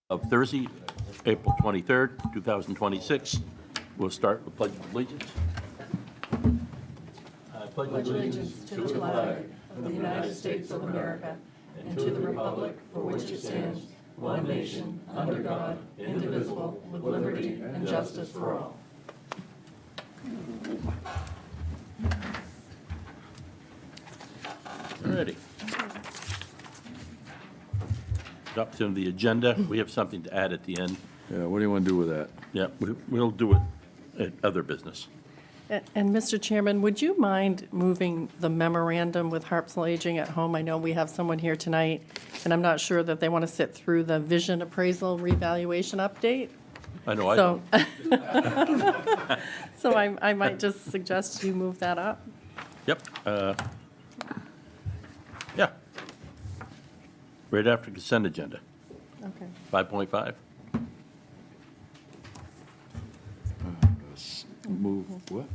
Of Thursday, April 23rd, 2026. We'll start with Pledge of Allegiance. I pledge allegiance to the flag of the United States of America and to the republic for which it stands, one nation, under God, indivisible, with liberty and justice for all. Alrighty. Adoption of the agenda. We have something to add at the end. Yeah, what do you want to do with that? Yeah, we'll do it at other business. And Mr. Chairman, would you mind moving the memorandum with Harpswell Aging at Home? I know we have someone here tonight, and I'm not sure that they want to sit through the vision appraisal revaluation update. I know I So, don't. so I might just suggest you move that up. Yep. Yeah. Right after consent agenda. Okay. 5.5. Move what?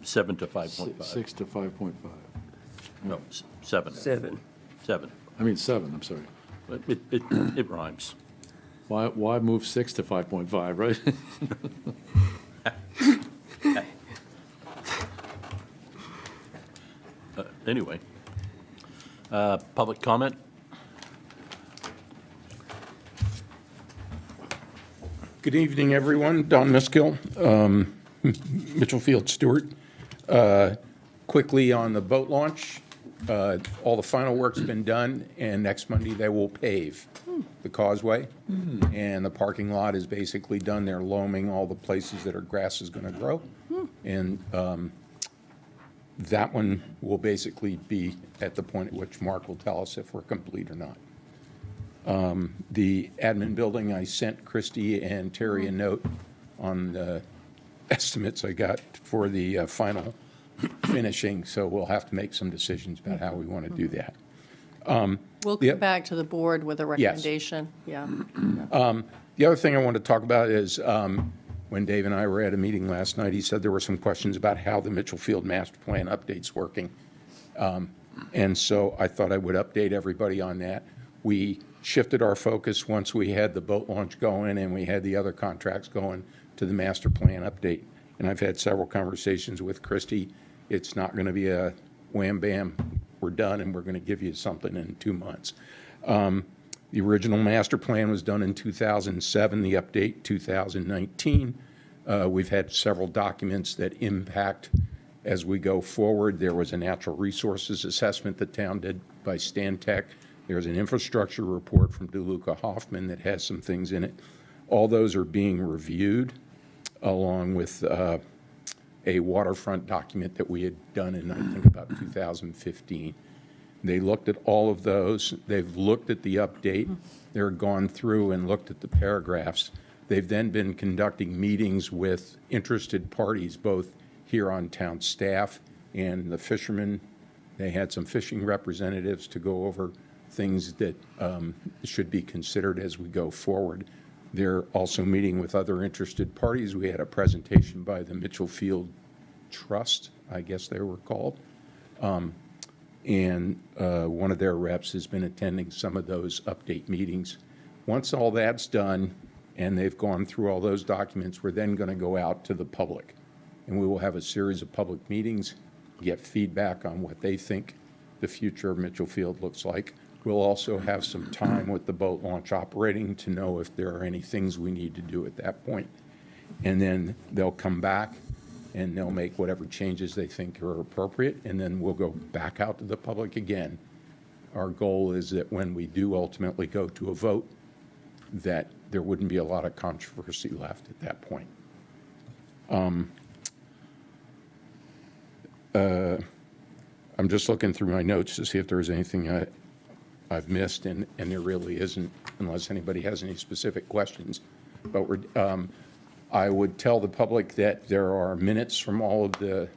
7 to 5.5. 6 to 5.5. No, 7. 7. 7. I mean 7, I'm sorry. But it rhymes. Why move 6 to 5.5, right? Anyway. Public comment? Good evening, everyone. Don Miskill, Mitchell Field Stewart. Quickly on the boat launch, all the final work's been done, and next Monday they will pave the causeway. And the parking lot is basically done. They're loaming all the places that our grass is going to grow. And that one will basically be at the point at which Mark will tell us if we're complete or not. The admin building, I sent Christy and Terry a note on the estimates I got for the final finishing, so we'll have to make some decisions about how we want to do that. We'll Yeah. come back to the board with a recommendation. Yeah. The other thing I want to talk about is when Dave and I were at a meeting last night, he said there were some questions about how the Mitchell Field Master Plan update's working. And so I thought I would update everybody on that. We shifted our focus once we had the boat launch going and we had the other contracts going to the master plan update. And I've had several conversations with Christy. It's not going to be a wham bam, we're done and we're going to give you something in 2 months. The original master plan was done in 2007, the update 2019. We've had several documents that impact as we go forward. There was a natural resources assessment the town did by Stantec. There's an infrastructure report from DeLuca Hoffman that has some things in it. All those are being reviewed along with a waterfront document that we had done in, I think, about 2015. They looked at all of those. They've looked at the update. They're gone through and looked at the paragraphs. They've then been conducting meetings with interested parties, both here on town staff and the fishermen. They had some fishing representatives to go over things that should be considered as we go forward. They're also meeting with other interested parties. We had a presentation by the Mitchell Field Trust, I guess they were called. And one of their reps has been attending some of those update meetings. Once all that's done and they've gone through all those documents, we're then going to go out to the public. And we will have a series of public meetings, get feedback on what they think the future of Mitchell Field looks like. We'll also have some time with the boat launch operating to know if there are any things we need to do at that point. And then they'll come back and they'll make whatever changes they think are appropriate, and then we'll go back out to the public again. Our goal is that when we do ultimately go to a vote, that there wouldn't be a lot of controversy left at that point. I'm just looking through my notes to see if there's anything I've missed, and there really isn't, unless anybody has any specific questions. But I would tell the public that there are minutes from all of the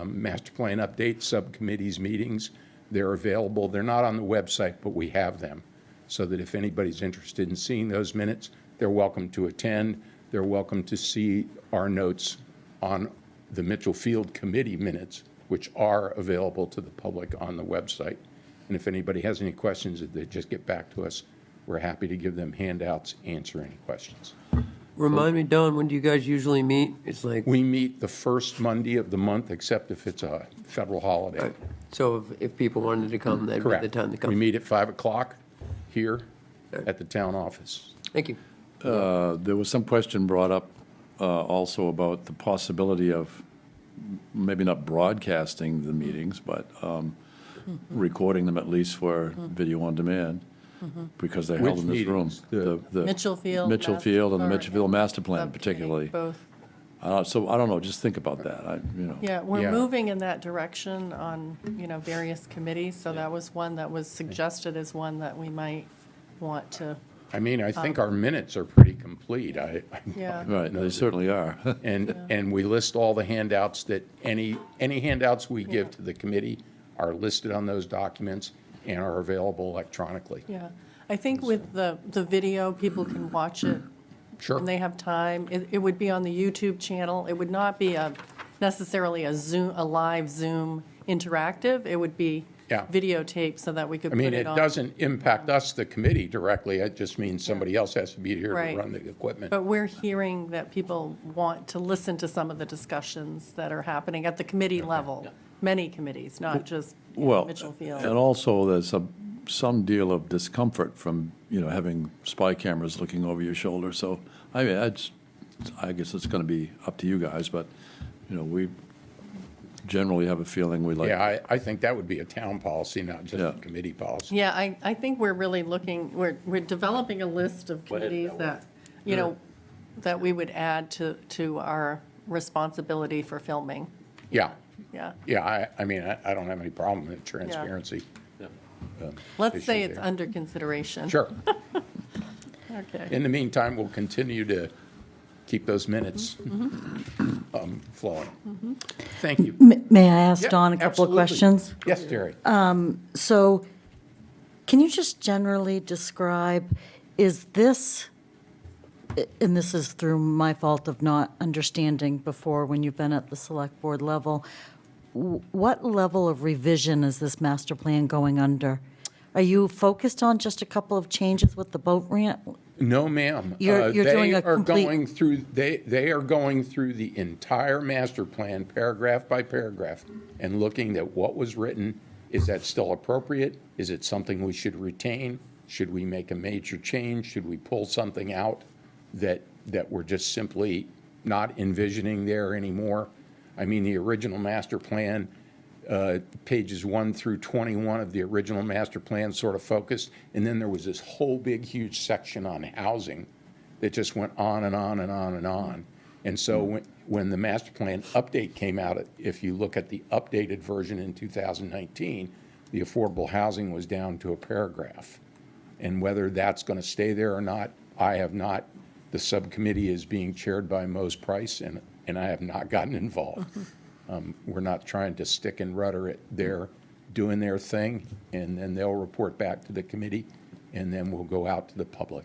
master plan update subcommittees meetings. They're available. They're not on the website, but we have them, so that if anybody's interested in seeing those minutes, they're welcome to attend. They're welcome to see our notes on the Mitchell Field Committee minutes, which are available to the public on the website. And if anybody has any questions, they just get back to us we're happy to give them handouts, answer any questions. Remind me, Don, when do you guys usually meet? It's like, We meet the first Monday of the month, except if it's a federal holiday. so if people wanted to come, that'd be Correct. the time to We come. meet at 5 o'clock here at the town office. Thank you. There was some question brought up also about the possibility of maybe not broadcasting the meetings, but recording them at least for video on demand, because they're held Which in this room. meetings? The- Mitchell Field. Mitchell Field and the or- Mitchell Field Master Plan Subcommittee, particularly. Both. So I don't know, just think about that, Yeah, we're Yeah. moving in that direction on, various committees, so that was one that was suggested as one that we might want to, I mean, I think our minutes are pretty complete. yeah. Right, they certainly are. And we list all the handouts that, any handouts we give to the committee are listed on those documents and are available electronically. Yeah, I think with the video, people can watch it Sure. when they have time. It would be on the YouTube channel. It would not be necessarily a live Zoom interactive. It would be Yeah. videotaped so that we could I put mean, it it on. doesn't impact us, the committee, directly. It just means somebody else has to be here to Right. run the equipment. But we're hearing that people want to listen to some of the discussions that are happening at the committee level. Many committees, not just Well, Mitchell and Field. also there's some deal of discomfort from, having spy cameras looking over your shoulder. So, I mean, I guess it's going to be up to you guys, but, we generally have a feeling we like. Yeah, I think that would be a town policy, not just a Yeah. committee policy. Yeah, I think we're really looking, we're developing a list of Go ahead, committees that, that we would add to our responsibility for filming. Yeah, Yeah. yeah, I mean, I don't have any problem with transparency. Let's say issue it's there. under consideration. Sure. Okay. In the meantime, we'll continue to keep those minutes flowing. Thank you. May I ask Yeah, Don a couple of absolutely. questions? Yes, Jerry. So can you just generally describe, is this, and this is through my fault of not understanding before when you've been at the select board level, what level of revision is this master plan going under? Are you focused on just a couple of changes with the boat ramp? No, ma'am. You're doing a complete- They are going through the entire master plan, paragraph by paragraph, and looking at what was written. Is that still appropriate? Is it something we should retain? Should we make a major change? Should we pull something out that we're just simply not envisioning there anymore? I mean, the original master plan, pages 1 through 21 of the original master plan sort of focused, and then there was this whole big, huge section on housing that just went on and on and on and on. And so when the master plan update came out, if you look at the updated version in 2019, the affordable housing was down to a paragraph. And whether that's going to stay there or not, I have not. The subcommittee is being chaired by Mose Price, and I have not gotten involved. We're not trying to stick and rudder it. They're doing their thing, and then they'll report back to the committee, and then we'll go out to the public.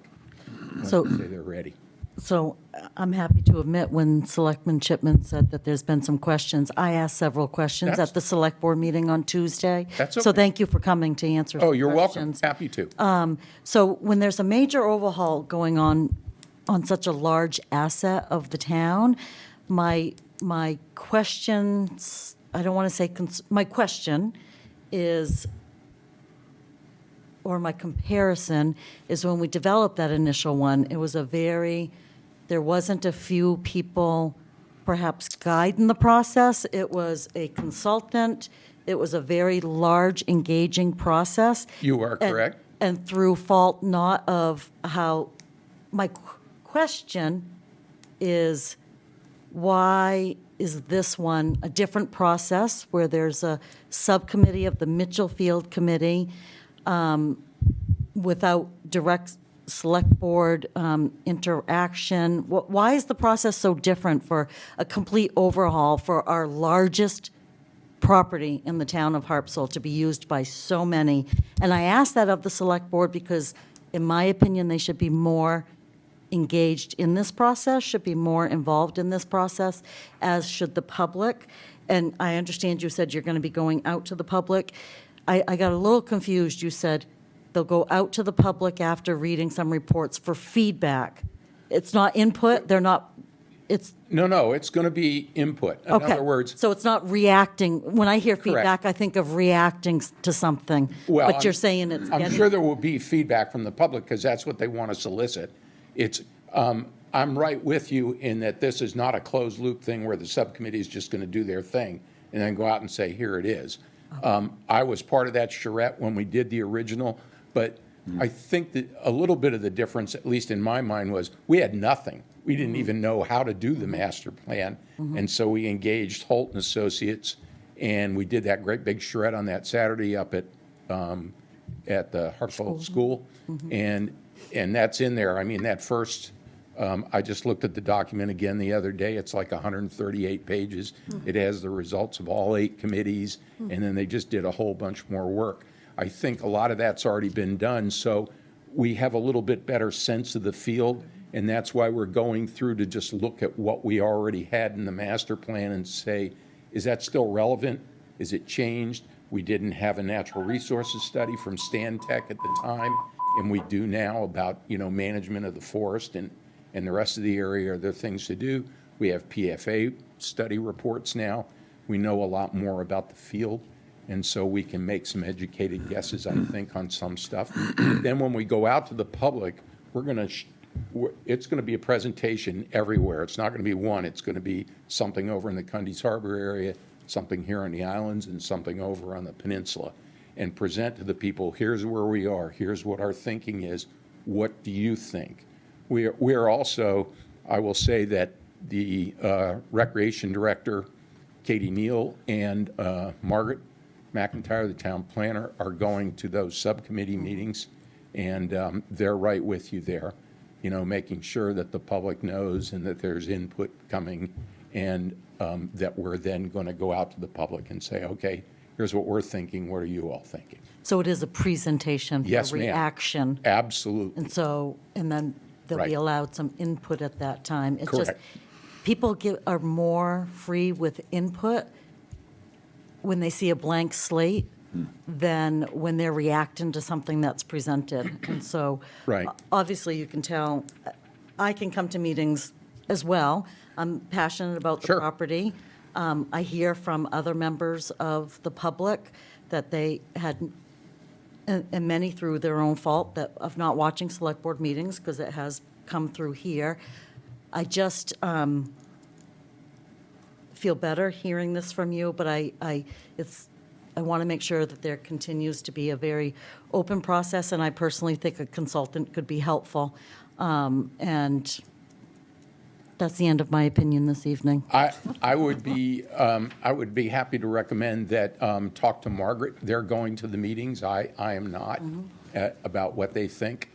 So- Say they're ready. So I'm happy to admit when Selectman Chipman said that there's been some questions, I asked several questions That's- at the select board meeting on Tuesday. That's So okay. thank you for coming to answer some Oh, you're welcome. questions. Happy to. So when there's a major overhaul going on such a large asset of the town, my questions, I don't want to say, my question is, or my comparison is when we developed that initial one, it was there wasn't a few people perhaps guiding the process. It was a consultant. It was a very large, engaging process. You are And- correct. And through fault not of how, my question is, why is this one a different process where there's a subcommittee of the Mitchell Field Committee without direct select board interaction? Why is the process so different for a complete overhaul for our largest property in the town of Harpswell to be used by so many? And I ask that of the select board because, in my opinion, they should be more engaged in this process, should be more involved in this process, as should the public. And I understand you said you're going to be going out to the public. I got a little confused. You said they'll go out to the public after reading some reports for feedback. It's not input, they're not, it's, No, it's going to be input. In okay. other words, So it's not reacting, when I hear Correct. feedback, I think of reacting to something. well, But you're saying it's I'm getting. sure there will be feedback from the public because that's what they want to solicit. It's, I'm right with you in that this is not a closed loop thing where the subcommittee is just going to do their thing and then go out and say, here it is. I was part of that charrette when we did the original, but I think that a little bit of the difference, at least in my mind, was we had nothing. We didn't even know how to do the master plan. And so we engaged Holt and Associates, and we did that great big charrette on that Saturday up at the Hartsville School. And that's in there. I mean, that first, I just looked at the document again the other day. It's like 138 pages. It has the results of all 8 committees, and then they just did a whole bunch more work. I think a lot of that's already been done, so we have a little bit better sense of the field, and that's why we're going through to just look at what we already had in the master plan and say, is that still relevant? Is it changed? We didn't have a natural resources study from Stan Tech at the time, and we do now about, management of the forest and the rest of the area. Are there things to do? We have PFA study reports now. We know a lot more about the field, and so we can make some educated guesses, I think, on some stuff. Then when we go out to the public, it's going to be a presentation everywhere. It's not going to be one. It's going to be something over in the Cundies Harbor area, something here on the islands, and something over on the peninsula, and present to the people, here's where we are, here's what our thinking is, what do you think? We are also, I will say that the Recreation Director, Katie Neal, and Margaret McIntyre, the town planner, are going to those subcommittee meetings, and they're right with you there, making sure that the public knows and that there's input coming, and that we're then going to go out to the public and say, okay, here's what we're thinking, what are you all thinking? So it is a presentation, Yes, a ma'am. reaction. Absolutely. And then they'll be Right. allowed some input at that time. It's just, Correct. people are more free with input when they see a blank slate than when they're reacting to something that's presented. And so, Right. obviously, you can tell, I can come to meetings as well. I'm passionate about the Sure. property. I hear from other members of the public that they had, and many through their own fault, that of not watching select board meetings, because it has come through here. I just feel better hearing this from you, but I want to make sure that there continues to be a very open process, and I personally think a consultant could be helpful. And that's the end of my opinion this evening. I would be happy to recommend that talk to Margaret. They're going to the meetings. I am not, about what they think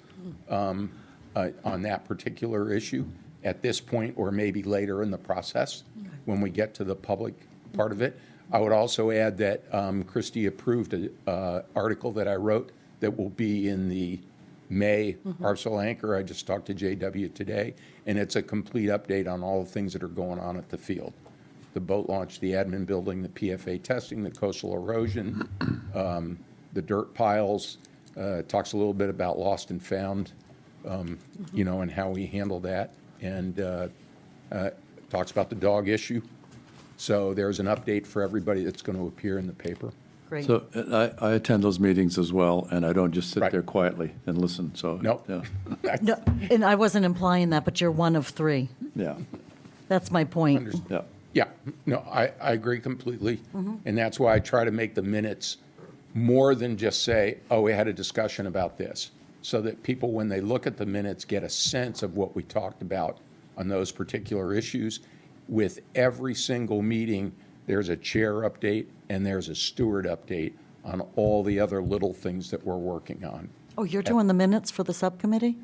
on that particular issue at this point, or maybe later in the process when we get to the public part of it. I would also add that Christie approved an article that I wrote that will be in the May Hartsville Anchor. I just talked to JW today, and it's a complete update on all the things that are going on at the field. The boat launch, the admin building, the PFA testing, the coastal erosion, the dirt piles, talks a little bit about lost and found, and how we handle that, and talks about the dog issue. So there's an update for everybody that's going to appear in the paper. Great. So I attend those meetings as well, and I don't just sit Right. there quietly and listen, so. No. Yeah, No, and I wasn't implying that, but you're one of 3. yeah, That's my point. yeah. Yeah, no, I agree completely. And that's why I try to make the minutes more than just say, oh, we had a discussion about this, so that people, when they look at the minutes, get a sense of what we talked about on those particular issues. With every single meeting, there's a chair update and there's a steward update on all the other little things that we're working on. Oh, you're doing the minutes for the subcommittee?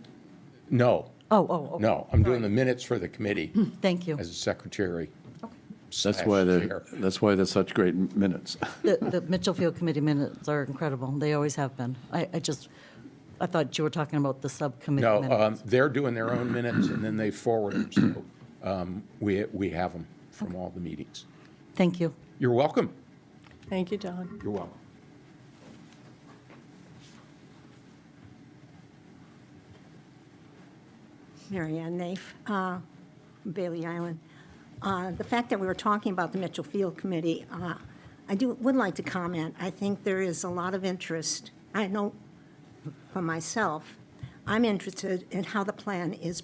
No, Oh. no, I'm doing the minutes for the committee Thank you. as a secretary. That's why Chair. they're such great minutes. The Mitchell Field Committee minutes are incredible. They always have been. I thought you were talking about the subcommittee No, minutes. they're doing their own minutes, and then they forward them, so we have them from all the meetings. Thank you. You're welcome. Thank you, Don. You're welcome. Mary Ann Naif, Bailey Island. The fact that we were talking about the Mitchell Field Committee, would like to comment. I think there is a lot of interest. I know for myself, I'm interested in how the plan is,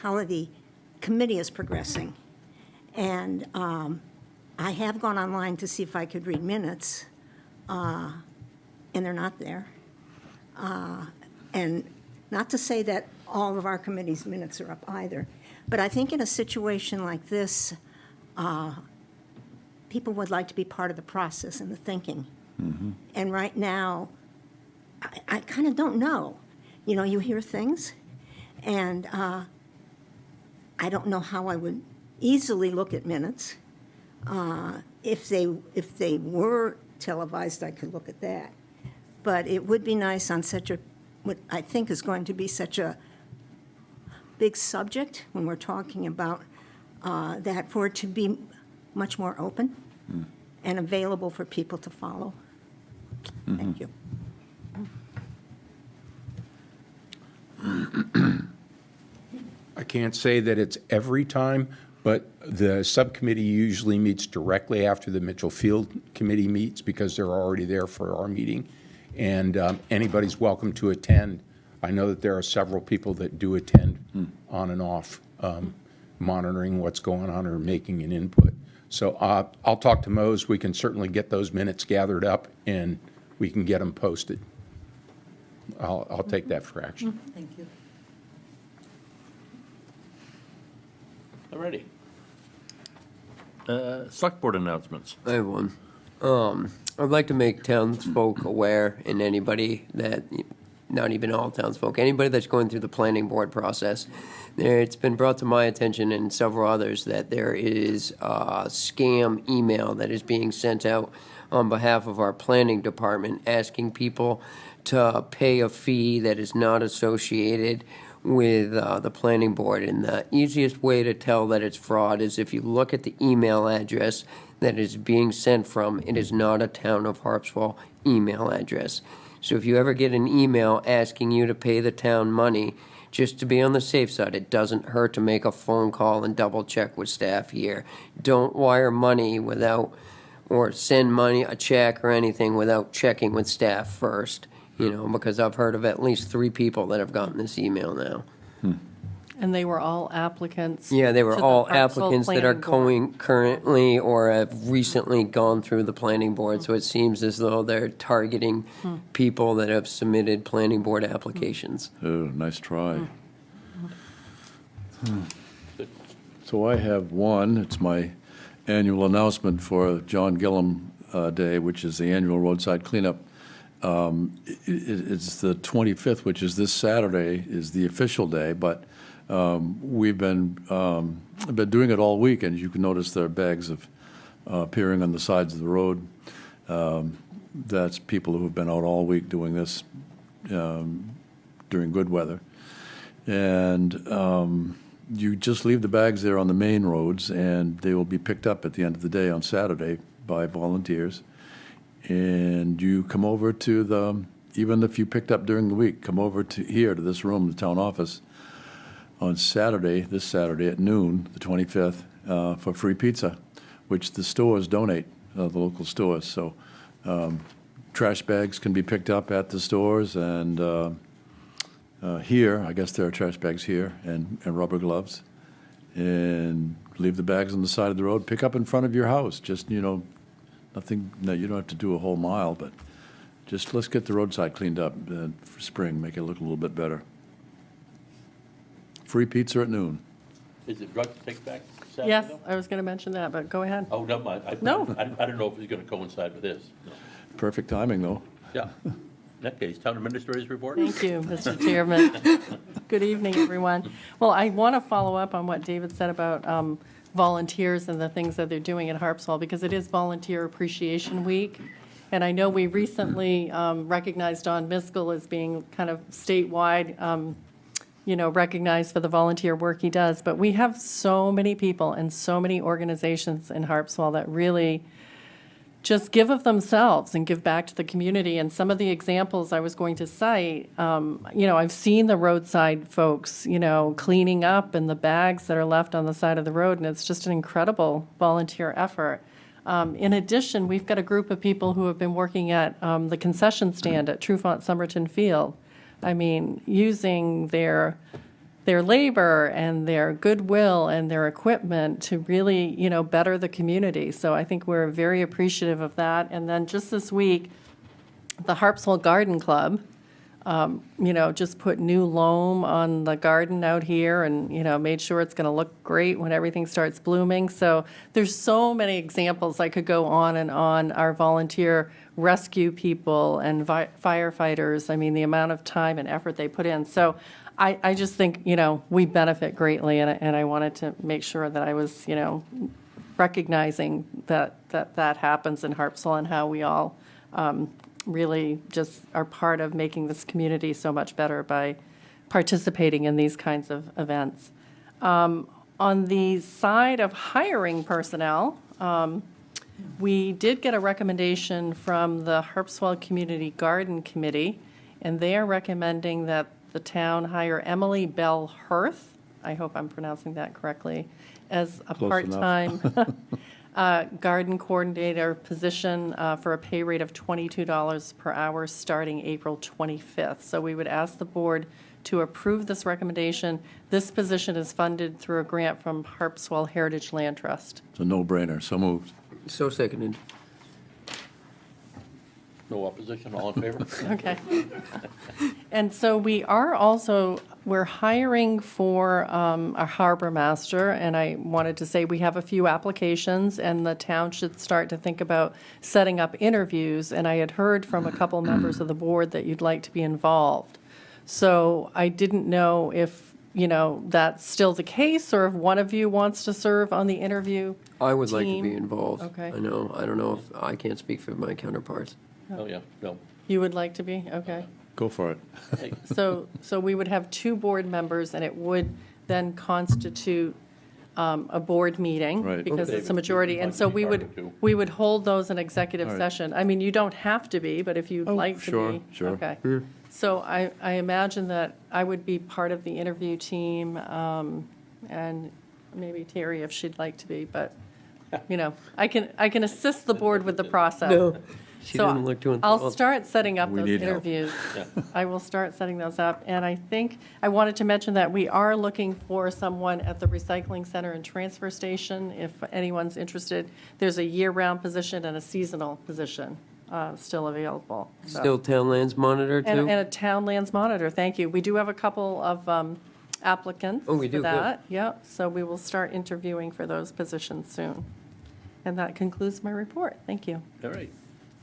how the committee is progressing. And I have gone online to see if I could read minutes, and they're not there. And not to say that all of our committee's minutes are up either, but I think in a situation like this, people would like to be part of the process and the thinking. And right now, I kind of don't know. You know, you hear things, and I don't know how I would easily look at minutes. If they were televised, I could look at that. But it would be nice on what I think is going to be such a big subject when we're talking about that, for it to be much more open and available for people to follow. Thank you. I can't say that it's every time, but the subcommittee usually meets directly after the Mitchell Field Committee meets because they're already there for our meeting. And anybody's welcome to attend. I know that there are several people that do attend on and off, monitoring what's going on or making an input. So I'll talk to Mose. We can certainly get those minutes gathered up and we can get them posted. I'll take that for action. Thank you. All righty. Select Board announcements. I have one. I'd like to make townsfolk aware, and anybody that, not even all townsfolk, anybody that's going through the planning board process, it's been brought to my attention and several others that there is a scam email that is being sent out on behalf of our planning department asking people to pay a fee that is not associated with the planning board. And the easiest way to tell that it's fraud is if you look at the email address that is being sent from, it is not a Town of Harpswell email address. So if you ever get an email asking you to pay the town money, just to be on the safe side, it doesn't hurt to make a phone call and double check with staff here. Don't wire money without, or send money, a check or anything without checking with staff first, you know, because I've heard of at least 3 people that have gotten this email now. And they were all applicants? Yeah, they were to the all Harpswell applicants that are Planning Board. going currently or have recently gone through the planning board. So it seems as though they're targeting people that have submitted planning board applications. Oh, nice try. So I have one. It's my annual announcement for John Gillum Day, which is the annual roadside cleanup. It's the 25th, which is this Saturday, is the official day, but we've been doing it all week, and you can notice there are bags of appearing on the sides of the road. That's people who have been out all week doing this during good weather. And you just leave the bags there on the main roads, and they will be picked up at the end of the day on Saturday by volunteers. And you come over to even if you picked up during the week, come over to here, to this room, the town office, on Saturday, this Saturday at noon, the 25th, for free pizza, which the stores donate, the local stores. So trash bags can be picked up at the stores, and here, I guess there are trash bags here, and rubber gloves. And leave the bags on the side of the road, pick up in front of your house, just, you know, nothing, no, you don't have to do a whole mile, but just let's get the roadside cleaned up for spring, make it look a little bit better. Free pizza at noon. Is it drug take back Saturday? Yes, though? I was going to mention that, but go ahead. Oh, never mind. No. I didn't know if it was going to coincide with this. No. Perfect timing, though. Yeah. In that case, Town Administrator's report? Thank you, Mr. Chairman. Good evening, everyone. Well, I want to follow up on what David said about volunteers and the things that they're doing at Harpswell, because it is Volunteer Appreciation Week. And I know we recently recognized Don Miskell as being kind of statewide, recognized for the volunteer work he does. But we have so many people and so many organizations in Harpswell that really just give of themselves and give back to the community. And some of the examples I was going to cite, I've seen the roadside folks, cleaning up and the bags that are left on the side of the road, and it's just an incredible volunteer effort. In addition, we've got a group of people who have been working at the concession stand at Trufant Somerton Field. I mean, using their labor and their goodwill and their equipment to really, better the community. So I think we're very appreciative of that. And then just this week, the Harpswell Garden Club, just put new loam on the garden out here and, made sure it's going to look great when everything starts blooming. So there's so many examples. I could go on and on. Our volunteer rescue people and firefighters, I mean, the amount of time and effort they put in. So I just think, we benefit greatly, and I wanted to make sure that I was, recognizing that happens in Harpswell and how we all really just are part of making this community so much better by participating in these kinds of events. On the side of hiring personnel, we did get a recommendation from the Harpswell Community Garden Committee, and they are recommending that the town hire Emily Bell Hirth, I hope I'm pronouncing that correctly, as a Close enough. part-time garden coordinator position for a pay rate of $22 per hour starting April 25th. So we would ask the board to approve this recommendation. This position is funded through a grant from Harpswell Heritage Land Trust. It's a no-brainer, so moved. So seconded. No opposition, all in favor? Okay. And so we're hiring for a harbor master, and I wanted to say we have a few applications, and the town should start to think about setting up interviews, and I had heard from a couple members of the board that you'd like to be involved. So I didn't know if, that's still the case, or if one of you wants to serve on the interview I would like to team. be involved. Okay. I don't know if I can't speak for my counterparts. Oh, yeah, no. You would like to be? Okay. Go for it. Hey, So we would have two board members, and it would then constitute a board meeting. Right. Because Okay. it's a majority, and so we would hold those in executive All right. session. I mean, you don't have to be, but if you'd like to be. sure. Okay. So I imagine that I would be part of the interview team, and maybe Terry if she'd like to be, but, I can assist the board with the process. No, she So didn't look too I'll enthralled. start setting up We those need help. interviews. I will start setting those up. And I think I wanted to mention that we are looking for someone at the recycling center and transfer station, if anyone's interested. There's a year-round position and a seasonal position still available. So- Still town lands monitor And too? a town lands monitor, thank you. We do have a couple of applicants Oh, we do, for good. that. Yeah, so we will start interviewing for those positions soon. And that concludes my report. Thank you. All right.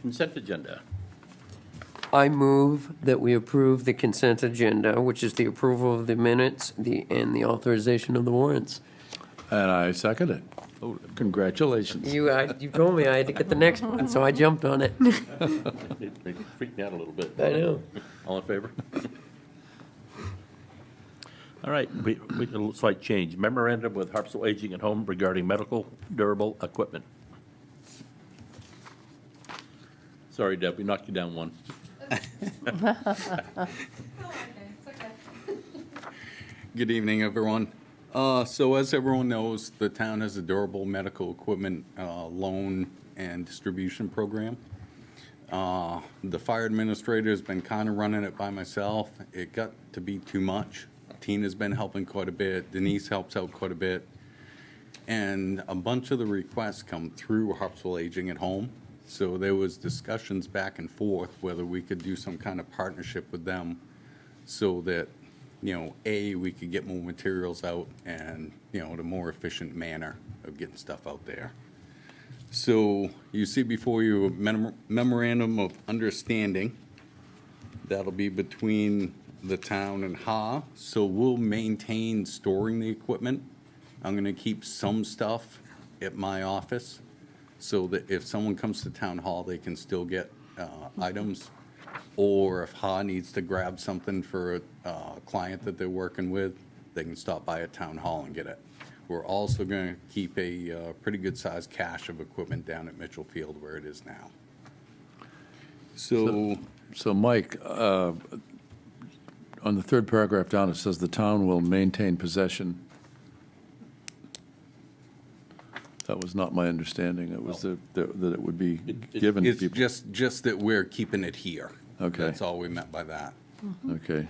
Consent agenda. I move that we approve the consent agenda, which is the approval of the minutes, and the authorization of the warrants. And I second it. Oh, Congratulations. You told me I had to get the next one, so I jumped on it. They freaked me out a little bit. I know. All in favor? All right, we a slight change. Memorandum with Harpswell Aging at Home regarding medical durable equipment. Sorry, Deb, we knocked you down one. Good evening, everyone. So as everyone knows, the town has a durable medical equipment loan and distribution program. The fire administrator has been kind of running it by myself. It got to be too much. Tina's been helping quite a bit. Denise helps out quite a bit. And a bunch of the requests come through Harpswell Aging at Home. So there was discussions back and forth whether we could do some kind of partnership with them so that, we could get more materials out and, in a more efficient manner of getting stuff out there. So you see before you a memorandum of understanding. That'll be between the town and HA. So we'll maintain storing the equipment. I'm going to keep some stuff at my office so that if someone comes to town hall, they can still get items. Or if HA needs to grab something for a client that they're working with, they can stop by at town hall and get it. We're also going to keep a pretty good-sized cache of equipment down at Mitchell Field where it is now. So, So, Mike, on the third paragraph down, it says the town will maintain possession. That was not my understanding. It was that it would be given to it's people. just that we're keeping it here. Okay. That's all we meant by that. Okay.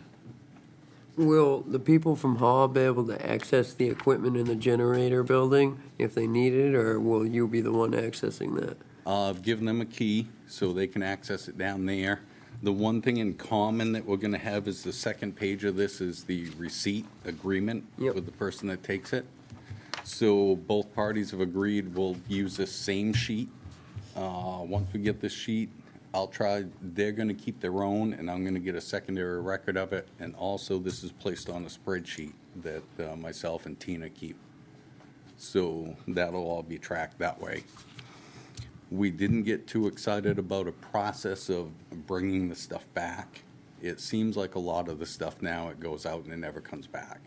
Will the people from Hall be able to access the equipment in the generator building if they need it, or will you be the one accessing that? I've given them a key so they can access it down there. The one thing in common that we're going to have is the second page of this is the receipt agreement Yep. with the person that takes it. So both parties have agreed we'll use this same sheet. Once we get this sheet, they're going to keep their own, and I'm going to get a secondary record of it. And also, this is placed on a spreadsheet that myself and Tina keep. So that'll all be tracked that way. We didn't get too excited about a process of bringing the stuff back. It seems like a lot of the stuff now, it goes out and it never comes back.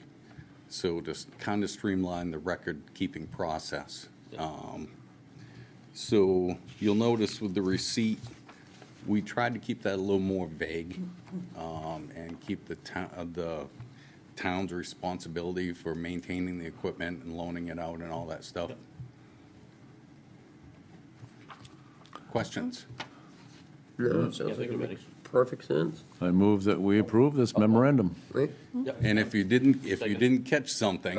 So just kind of streamline the record-keeping process. So you'll notice with the receipt, we tried to keep that a little more vague and keep the town's responsibility for maintaining the equipment and loaning it out and all that stuff. Questions? No, sounds like it makes perfect sense. I move that we approve this memorandum. Right? And if you didn't catch something,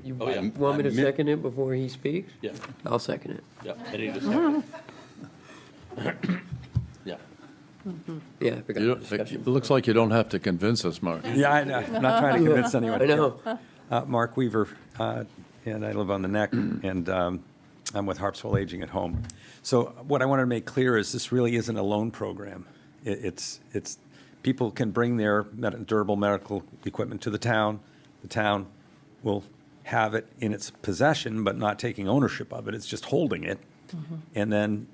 You Oh, yeah. want me to I mi- second it before he speaks? Yeah, I'll second it. yeah, any discussion? Yeah, Yeah, I forgot You the don't- discussion. It looks like you don't have to convince us, Mark. Yeah, I know. I'm not trying to convince anyone. I know. Mark Weaver, and I live on the Neck, and I'm with Harpswell Aging at Home. So what I wanted to make clear is this really isn't a loan program. It's people can bring their durable medical equipment to the town. The town will have it in its possession, but not taking ownership of it. It's just holding it. And then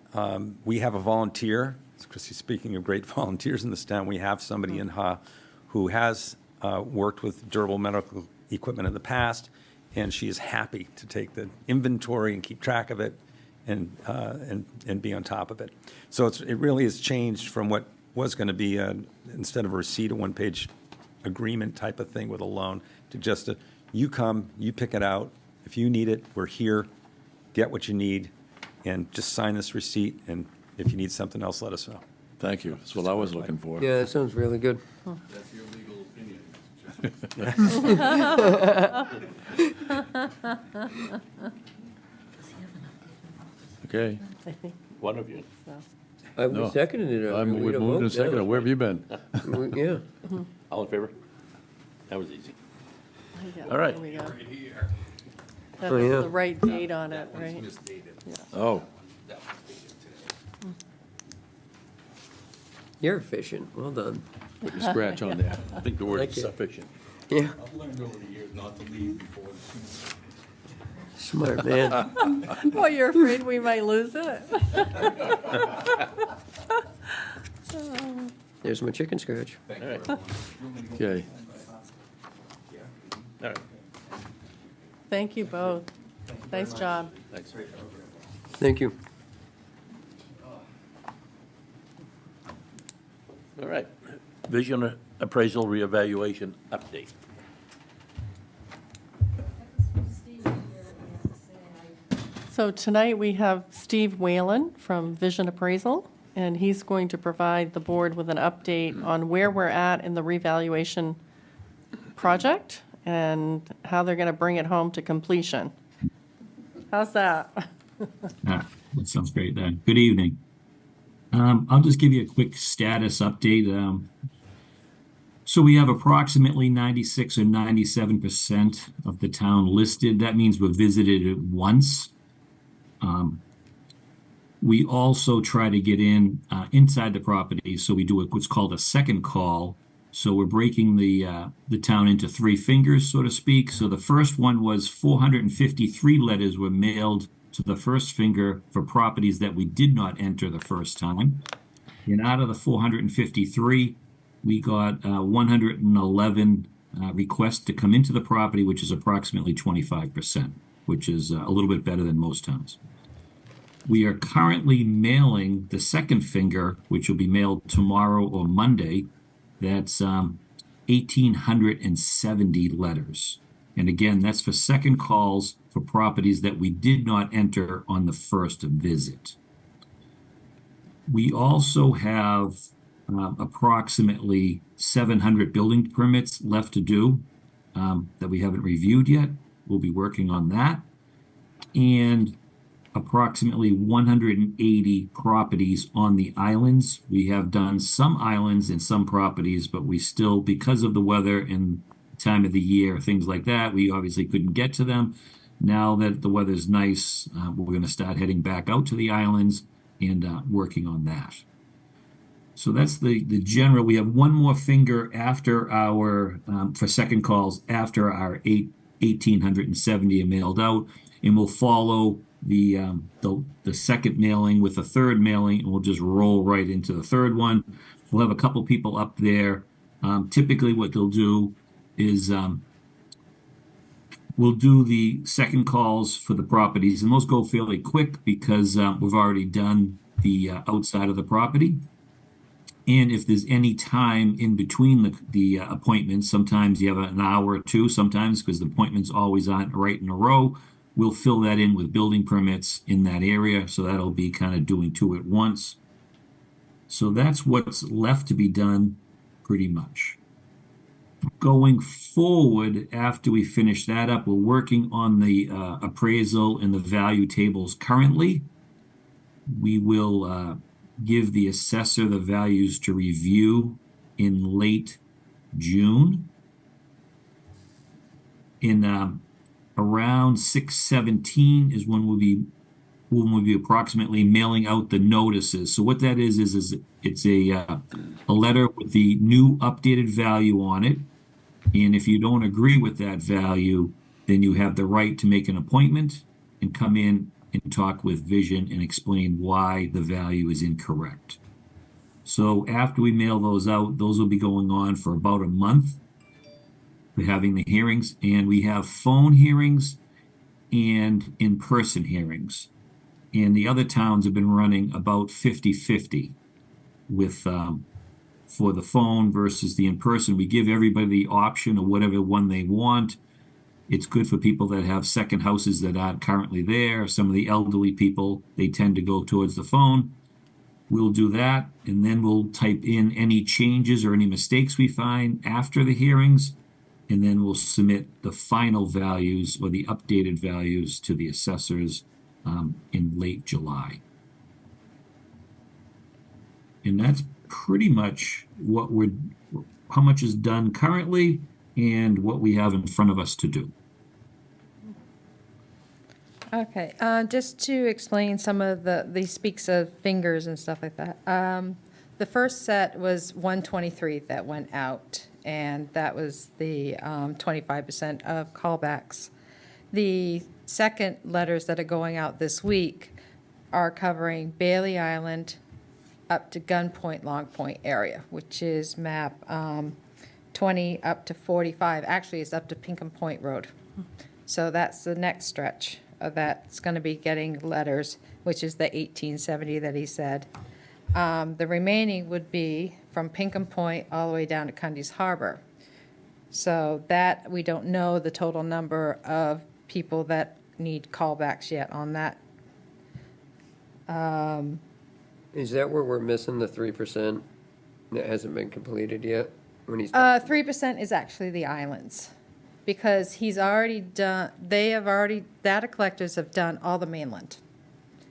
we have a volunteer. Chrissy's speaking of great volunteers in this town. We have somebody in Ha who has worked with durable medical equipment in the past, and she is happy to take the inventory and keep track of it and be on top of it. So it really has changed from what was going to be, instead of a receipt, a one-page agreement type of thing with a loan, to just you come, you pick it out. If you need it, we're here. Get what you need, and just sign this receipt. And if you need something else, let us know. Thank you. That's what I was looking for. Yeah, that sounds really good. that's your legal opinion. Okay. one of you. I No. seconded it. I'm We don't moved vote and seconded. now. Where have you been? Yeah. All in favor? That was easy. Yeah, All right. there we go. Right here, That Oh, has yeah. the right date on it, right? misdated. Oh, That was dated today. You're efficient. Well done. put your scratch on there. I think the word Thank is you. sufficient. Yeah, I've learned over the years not to leave before the season. smart man. Oh, you're afraid we might lose it? There's my chicken scratch. All right, Okay. all right, Thank you both. Nice job. thanks. Thank you. All right, vision appraisal reevaluation update. So tonight, we have Steve Whalen from Vision Appraisal, and he's going to provide the board with an update on where we're at in the revaluation project and how they're going to bring it home to completion. How's that? That sounds great then. Good evening. I'll just give you a quick status update. So we have approximately 96 or 97% of the town listed. That means we've visited it once. We also try to get in inside the property, so we do what's called a second call. So we're breaking the town into three fingers, so to speak. So the first one was 453 letters were mailed to the first finger for properties that we did not enter the first time. And out of the 453, we got 111 request to come into the property, which is approximately 25%, which is a little bit better than most towns. We are currently mailing the second finger, which will be mailed tomorrow or Monday. That's 1,870 letters. And again, that's for second calls for properties that we did not enter on the first visit. We also have approximately 700 building permits left to do that we haven't reviewed yet. We'll be working on that. And approximately 180 properties on the islands. We have done some islands and some properties, but we still, because of the weather and time of the year, things like that, we obviously couldn't get to them. Now that the weather's nice, we're going to start heading back out to the islands and working on that. So that's the general. We have one more finger after our, for second calls, after our 1,870 are mailed out, and we'll follow the second mailing with a third mailing, and we'll just roll right into the third one. We'll have a couple people up there. Typically what they'll do is we'll do the second calls for the properties, and those go fairly quick because we've already done the outside of the property. And if there's any time in between the appointments, sometimes you have an hour or two, sometimes because the appointments always aren't right in a row, we'll fill that in with building permits in that area. So that'll be kind of doing two at once. So that's what's left to be done pretty much. Going forward, after we finish that up, we're working on the appraisal and the value tables currently. We will give the assessor the values to review in late June. In around 6/17 is when we'll be approximately mailing out the notices. So what that is it's a letter with the new updated value on it. And if you don't agree with that value, then you have the right to make an appointment and come in and talk with Vision and explain why the value is incorrect. So after we mail those out, those will be going on for about a month. We're having the hearings, and we have phone hearings and in-person hearings. And the other towns have been running about 50-50 with for the phone versus the in-person. We give everybody the option of whatever one they want. It's good for people that have second houses that aren't currently there. Some of the elderly people, they tend to go towards the phone. We'll do that, and then we'll type in any changes or any mistakes we find after the hearings, and then we'll submit the final values or the updated values to the assessors in late July. And that's pretty much how much is done currently and what we have in front of us to do. Okay, just to explain some of these speaks of fingers and stuff like that. The first set was 123 that went out, and that was the 25% of callbacks. The second letters that are going out this week are covering Bailey Island up to Gunpoint, Long Point area, which is map 20 up to 45. Actually, it's up to Pinkham Point Road. So that's the next stretch that's going to be getting letters, which is the 1870 that he said. The remaining would be from Pinkham Point all the way down to Cundy's Harbor. So that, we don't know the total number of people that need callbacks yet on that. Is that where we're missing the 3% that hasn't been completed yet? When he's 3% is actually the islands, because he's already done, data collectors have done all the mainland.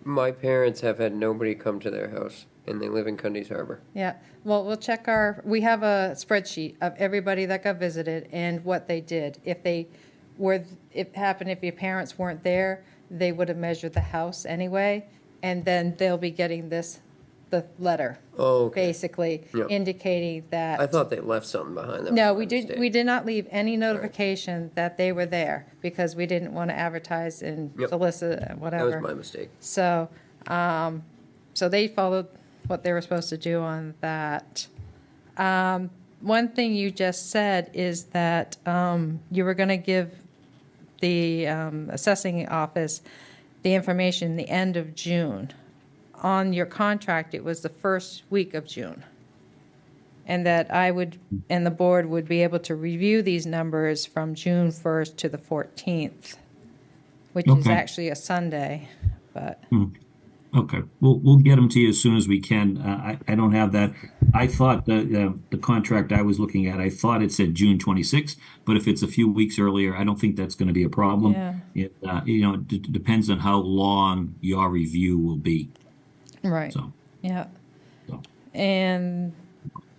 My parents have had nobody come to their house, and they live in Cundy's Harbor. Yeah, well, we'll check we have a spreadsheet of everybody that got visited and what they did. If your parents weren't there, they would have measured the house anyway, and then they'll be getting the letter. Oh, okay. Basically Yep. indicating that. I thought they left something behind them. No, we did not leave any notification that they were there, because we didn't want to advertise and Yep. solicit, whatever. That was my mistake. So, so they followed what they were supposed to do on that. one thing you just said is that you were going to give the assessing office the information the end of June. On your contract, it was the first week of June. And that I would, and the board would be able to review these numbers from June 1st to the 14th, which is Okay. actually a Sunday, but. Okay, we'll get them to you as soon as we can. I don't have that. I thought the contract I was looking at, I thought it said June 26th, but if it's a few weeks earlier, I don't think that's going to be a problem. Yeah. It depends on how long your review will be. Right. So, Yeah. so. And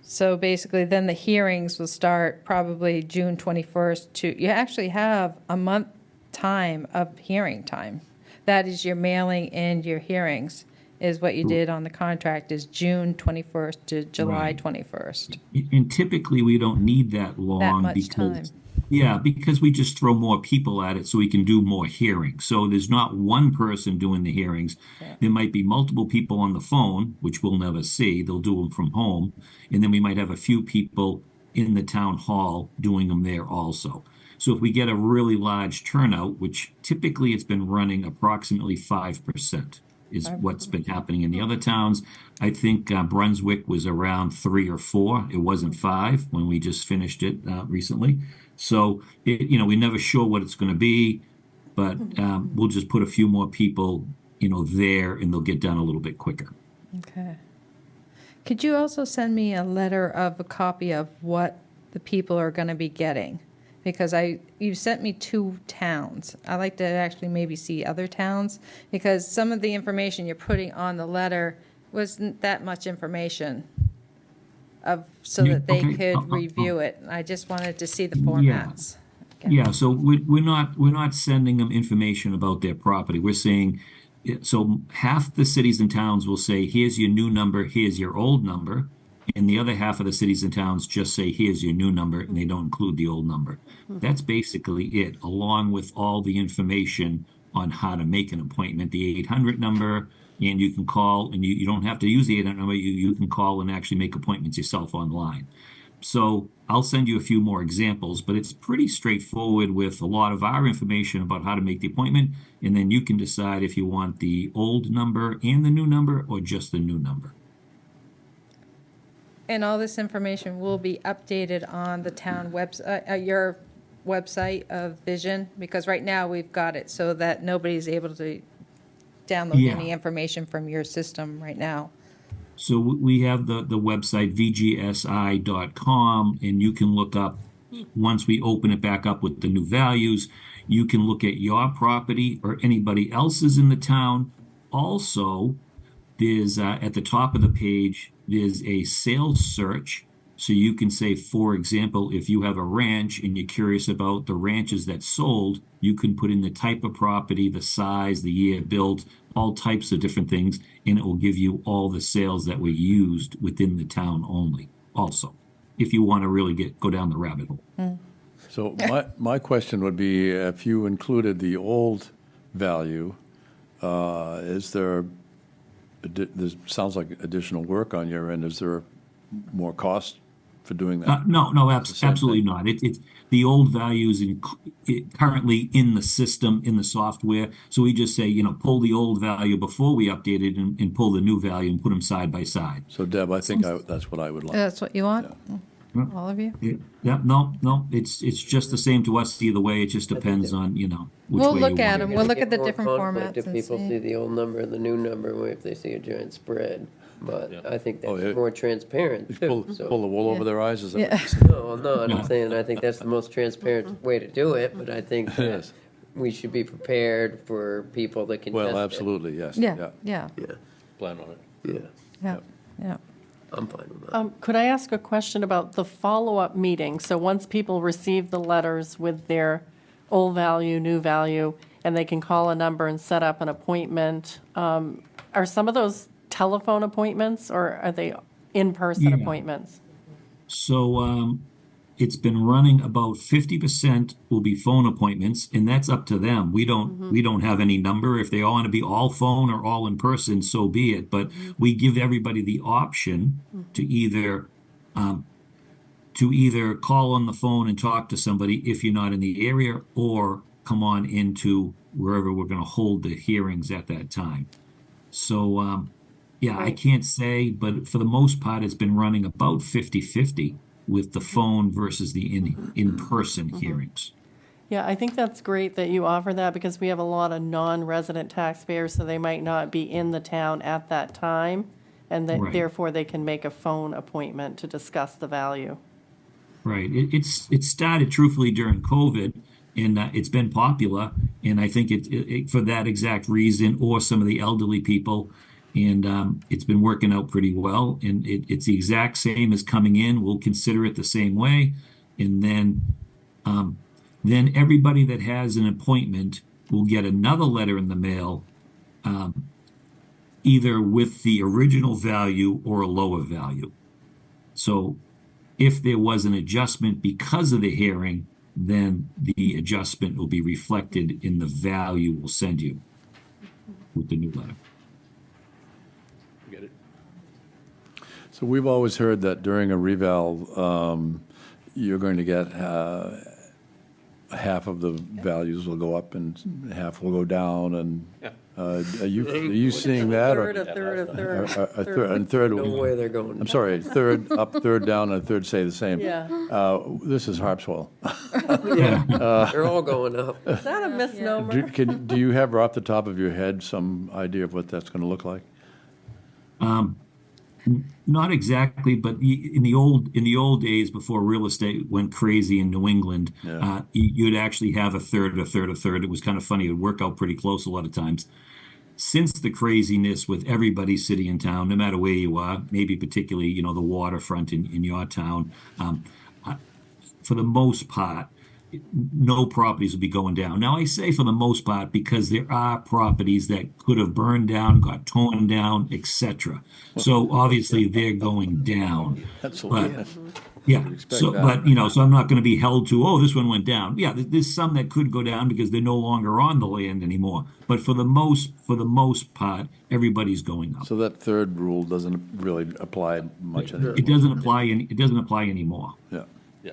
so basically, then the hearings will start probably June 21st to, you actually have a month time of hearing time. That is your mailing and your hearings, is what you did on the contract, is June 21st to July Right. 21st. And typically, we don't need that long much because, time. yeah, because we just throw more people at it so we can do more hearings. So there's not one person doing the hearings. There might be multiple people on the phone, which we'll never see. They'll do them from home. And then we might have a few people in the town hall doing them there also. So if we get a really large turnout, which typically it's been running approximately 5%, is what's been happening in the other towns. I think Brunswick was around 3 or 4. It wasn't 5 when we just finished it recently. So, we're never sure what it's going to be, but we'll just put a few more people, there, and they'll get done a little bit quicker. Okay. Could you also send me a letter of a copy of what the people are going to be getting? Because you sent me 2 towns. I like to actually maybe see other towns, because some of the information you're putting on the letter wasn't that much information so Yeah, that they okay. could review it. I just wanted to see the formats. Okay. Yeah, so we're not sending them information about their property. We're saying, so half the cities and towns will say, here's your new number, here's your old number. And the other half of the cities and towns just say, here's your new number, and they don't include the old number. That's basically it, along with all the information on how to make an appointment, the 800 number, and you can call, and you don't have to use the 800 number, you can call and actually make appointments yourself online. So I'll send you a few more examples, but it's pretty straightforward with a lot of our information about how to make the appointment, and then you can decide if you want the old number and the new number, or just the new number. And all this information will be updated on the town website, your website of Vision, because right now we've got it so that nobody's able to download Yeah. any information from your system right now. So we have the website vgsi.com, and you can look up, once we open it back up with the new values, you can look at your property or anybody else's in the town. Also, there's at the top of the page, there's a sales search. So you can say, for example, if you have a ranch and you're curious about the ranches that sold, you can put in the type of property, the size, the year built, all types of different things, and it will give you all the sales that were used within the town only also, if you want to really go down the rabbit hole. So my question would be, if you included the old value, is there sounds like additional work on your end. Is there more cost for doing that? No, It's the same absolutely thing. not. It's the old values currently in the system, in the software. So we just say, pull the old value before we update it and pull the new value and put them side by side. So Deb, I think that's what I would like. That's what you want? All of you? Yeah, no, it's just the same to us either way. It just depends on, which We'll way look you at want them. it. We'll look at the More different conflict formats if and people see see. the old number and the new number, or if they see a giant spread. But I think that's Oh, yeah. more transparent Pull, too. So. pull the wool over their eyes, is that what Yeah. you're saying? No, I'm not. Yeah. I'm saying I think that's the most transparent way to do it. But I think that Yes. we should be prepared for people that can. Well, test it. absolutely, yes. Yeah, yeah, Yeah, Plan on it. yeah. yeah, yeah. I'm fine with that. Could I ask a question about the follow-up meeting? So once people receive the letters with their old value, new value, and they can call a number and set up an appointment, are some of those telephone appointments, or are they in-person Yeah. appointments? So it's been running about 50% will be phone appointments, and that's up to them. We don't have any number. If they all want to be all phone or all in person, so be it. But we give everybody the option to either to either call on the phone and talk to somebody if you're not in the area, or come on into wherever we're going to hold the hearings at that time. So, yeah, I can't say, but for the most part, it's been running about 50-50 with the phone versus the in-person hearings. Yeah, I think that's great that you offer that, because we have a lot of non-resident taxpayers, so they might not be in the town at that time, and that Right. therefore they can make a phone appointment to discuss the value. Right. It started truthfully during COVID, and it's been popular. And I think it for that exact reason, or some of the elderly people, and it's been working out pretty well. And it's the exact same as coming in. We'll consider it the same way, and then everybody that has an appointment will get another letter in the mail, either with the original value or a lower value. So if there was an adjustment because of the hearing, then the adjustment will be reflected in the value we'll send you with the new letter. Get it? So we've always heard that during a reval, you're going to get half of the values will go up and half will go down, and Yeah. are you seeing that? or- A third. A third, and they're going. I'm sorry, third up, third down, and a third say the same. Yeah. This is Harpswell. They're all going up. Is that a misnomer? Do you have off the top of your head some idea of what that's going to look like? Not exactly, but in the old days before real estate went crazy in New England, Yeah. You'd actually have a third, a third, a third. It was kind of funny. It would work out pretty close a lot of times. Since the craziness with everybody city and town, no matter where you are, maybe particularly, the waterfront in your town, for the most part, no properties will be going down. Now, I say for the most part because there are properties that could have burned down, got torn down, etc. So obviously they're going down. That's But, yeah. expect So, that. but so I'm not going to be held to, oh, this one went down. Yeah, there's some that could go down because they're no longer on the land anymore. But for the most part, everybody's going up. So that third rule doesn't really apply much anymore. It doesn't apply anymore. Yeah. Yeah.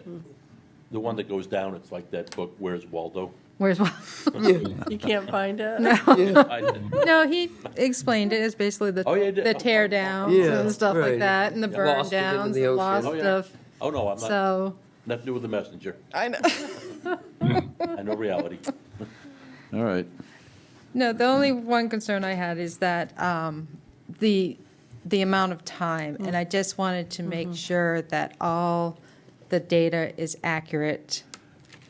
The one that goes down, it's like that book, Where's Waldo? Where's, You can't find it? I didn't- no, he explained it as basically Oh, yeah, he did. the tear downs Yeah, and stuff right. like that, and the burn Lost it into downs, the the ocean. loss Oh, yeah. of, Oh, no, I'm not, so, nothing to do with the messenger. I know. I know reality. All right. No, the only one concern I had is that the amount of time, and I just wanted to make sure that all the data is accurate,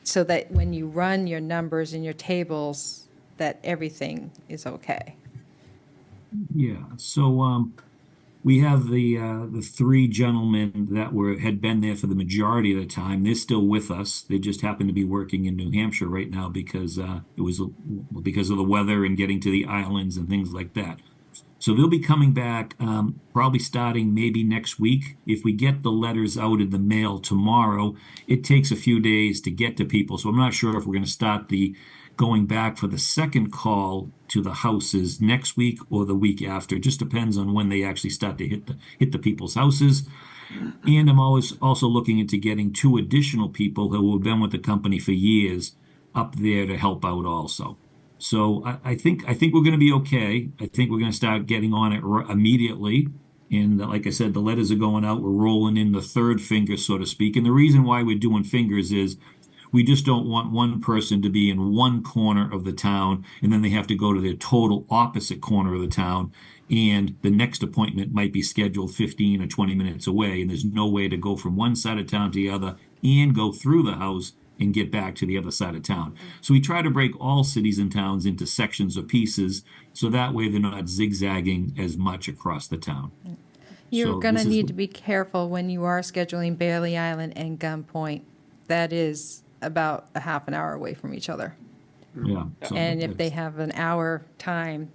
so that when you run your numbers and your tables, that everything is okay. Yeah, so we have the three gentlemen that had been there for the majority of the time. They're still with us. They just happen to be working in New Hampshire right now because because of the weather and getting to the islands and things like that. So they'll be coming back probably starting maybe next week. If we get the letters out in the mail tomorrow, it takes a few days to get to people. So I'm not sure if we're going to start going back for the second call to the houses next week or the week after. It just depends on when they actually start to hit the people's houses. And I'm always also looking into getting 2 additional people who have been with the company for years up there to help out also. So I think we're going to be okay. I think we're going to start getting on it immediately. And like I said, the letters are going out. We're rolling in the third finger, so to speak. And the reason why we're doing fingers is we just don't want one person to be in one corner of the town and then they have to go to the total opposite corner of the town. And the next appointment might be scheduled 15 or 20 minutes away. And there's no way to go from one side of town to the other and go through the house and get back to the other side of town. So we try to break all cities and towns into sections or pieces, so that way they're not zigzagging as much across the town. You're So going to this is- need to be careful when you are scheduling Bailey Island and Gun Point. That is about a half an hour away from each other. Yeah. so And if they it's- have an hour time,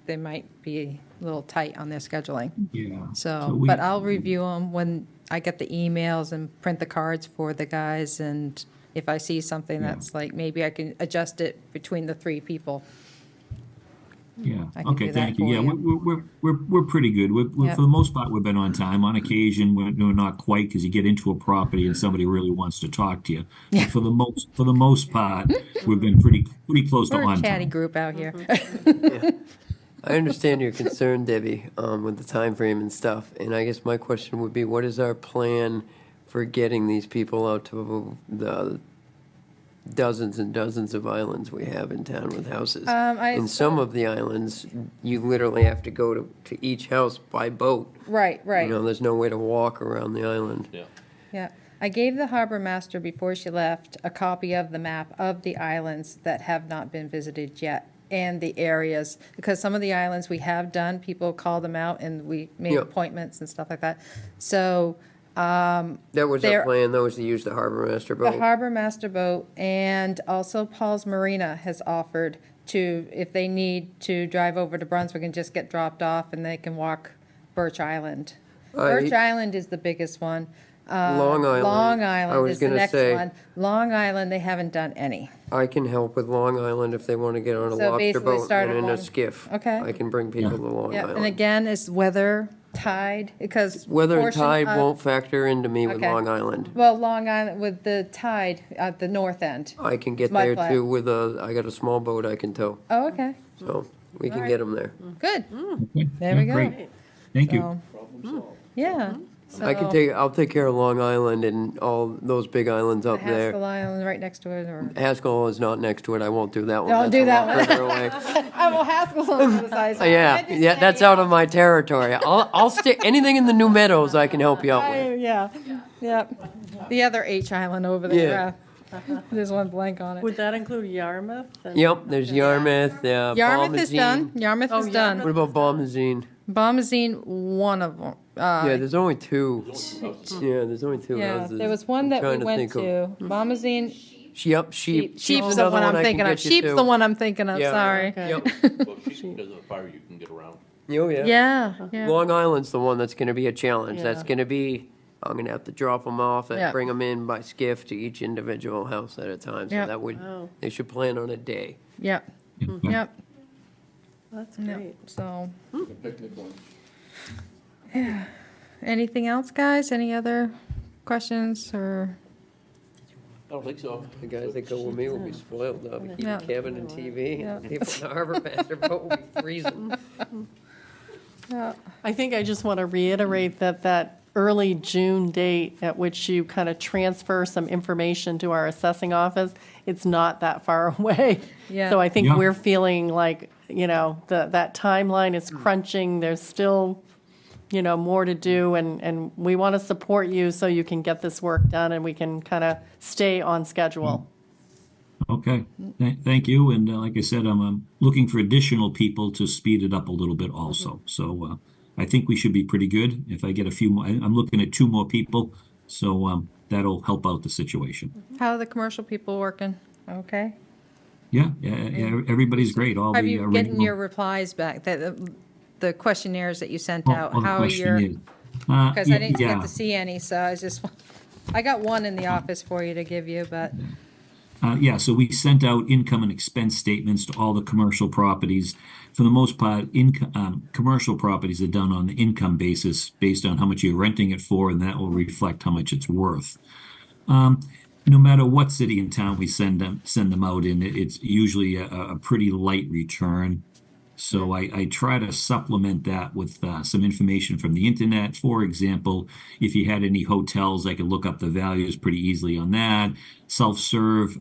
they might be a little tight on their scheduling. Yeah. So, we- but I'll review them when I get the emails and print the cards for the guys. And if I see something that's like, maybe I can adjust it between the 3 people. Yeah, I can okay, do that thank you. for Yeah, you. we're pretty good. Yep. For the most part, we've been on time. On occasion, we're not quite, because you get into a property and somebody really wants to talk to you. Yeah. But for the most part, we've been pretty close to We're a on chatty time. group out here. I understand your concern, Debbie, with the time frame and stuff. And I guess my question would be, what is our plan for getting these people out to the dozens and dozens of islands we have in town with houses? In some of the islands, you literally have to go to each house by boat. Right, right. You know, there's no way to walk around the island. Yeah. Yeah, I gave the harbor master, before she left, a copy of the map of the islands that have not been visited yet, and the areas, because some of the islands we have done, people call them out, and we made Yep. appointments and stuff like that. So, That was There- our plan, though, was to use the harbor master the boat. harbor master boat, and also Paul's Marina has offered to, if they need to drive over to Brunswick and just get dropped off, and they can walk Birch Island. Birch Island is the biggest one. Long Island. Long I Island was is the gonna next say- one. Long Island, they haven't done any. I can help with Long Island if they want to get on a So lobster basically boat start and at in a Long- skiff. Okay. I can bring people to Long Yeah, and Island. again, it's weather, tide, because. Weather and portion tide of- won't factor into me with Okay. Long Island. Well, Long Island with the tide at the north end. I can get Mud there flat. too I got a small boat I can tow, Oh, okay, so we can All get them there. good. Okay. There Yeah, we go. great. Thank you. So, Yeah. I'll take care of Long Island and all those big islands up Haskell there. Island right next to it, or. Haskell is not next to it, I won't do that one. Don't That's do a that lot one. further away. Oh, well, Haskell's on the other side. so Yeah, I just yeah, said that's out of my territory. I'll stick, anything in the New Meadows I can help you out with. Yeah, yep. The other H Island over there. There's one blank on it. Would that include Yarmouth? and- Yep, there's Yarmouth, Yarmouth is Bombazine. done. Yarmouth is done. What about Bombazine? Bombazine, one of them. Yeah, there's only two. Yeah, there's only two Yeah, houses. there was one that we Trying to went think of- to. Bombazine, Yep, sheep. Sheep's the another one I'm I can thinking of. get you Sheep's to. the one I'm thinking of, Yeah. sorry. Okay. Yep. Well, because of the fire, you can get around. Oh, yeah. Yeah. Long Island's the one that's gonna be a challenge. That's Yeah. gonna be, I'm gonna have to drop them off Yeah. and bring them in by skiff to each individual house at a time. So Yeah. that would, Wow. they should plan on a day. Yep, Okay. yep, That's yep, great. so. Yeah. Anything else, guys? Any other questions or? I don't think so. The guys that go with me will be spoiled. I'll be keeping Yeah. cabin and TV. Yeah. And people in the harbor master boat will be freezing. Yeah. I think I just want to reiterate that early June date at which you kind of transfer some information to our assessing office, it's not that far away. Yeah. So I think Yeah. we're feeling like, that timeline is crunching. There's still, more to do, and we want to support you so you can get this work done and we can kind of stay on schedule. Okay, thank you. And like I said, I'm looking for additional people to speed it up a little bit also. So I think we should be pretty good. If I get a few more, I'm looking at 2 more people, so that'll help out the situation. How are the commercial people working? Okay. Yeah, everybody's great. All Have the you gotten original- your replies back, the questionnaires that you sent all out? the How are your, questionnaires. because I didn't get Yeah. to see any, so I was just, I got one in the office for you to give you, but, Yeah, so we sent out income and expense statements to all the commercial properties. For the most part, commercial properties are done on the income basis based on how much you're renting it for, and that will reflect how much it's worth. No matter what city and town we send them out in, it's usually a pretty light return. So I try to supplement that with some information from the internet. For example, if you had any hotels, I could look up the values pretty easily on that. Self-serve,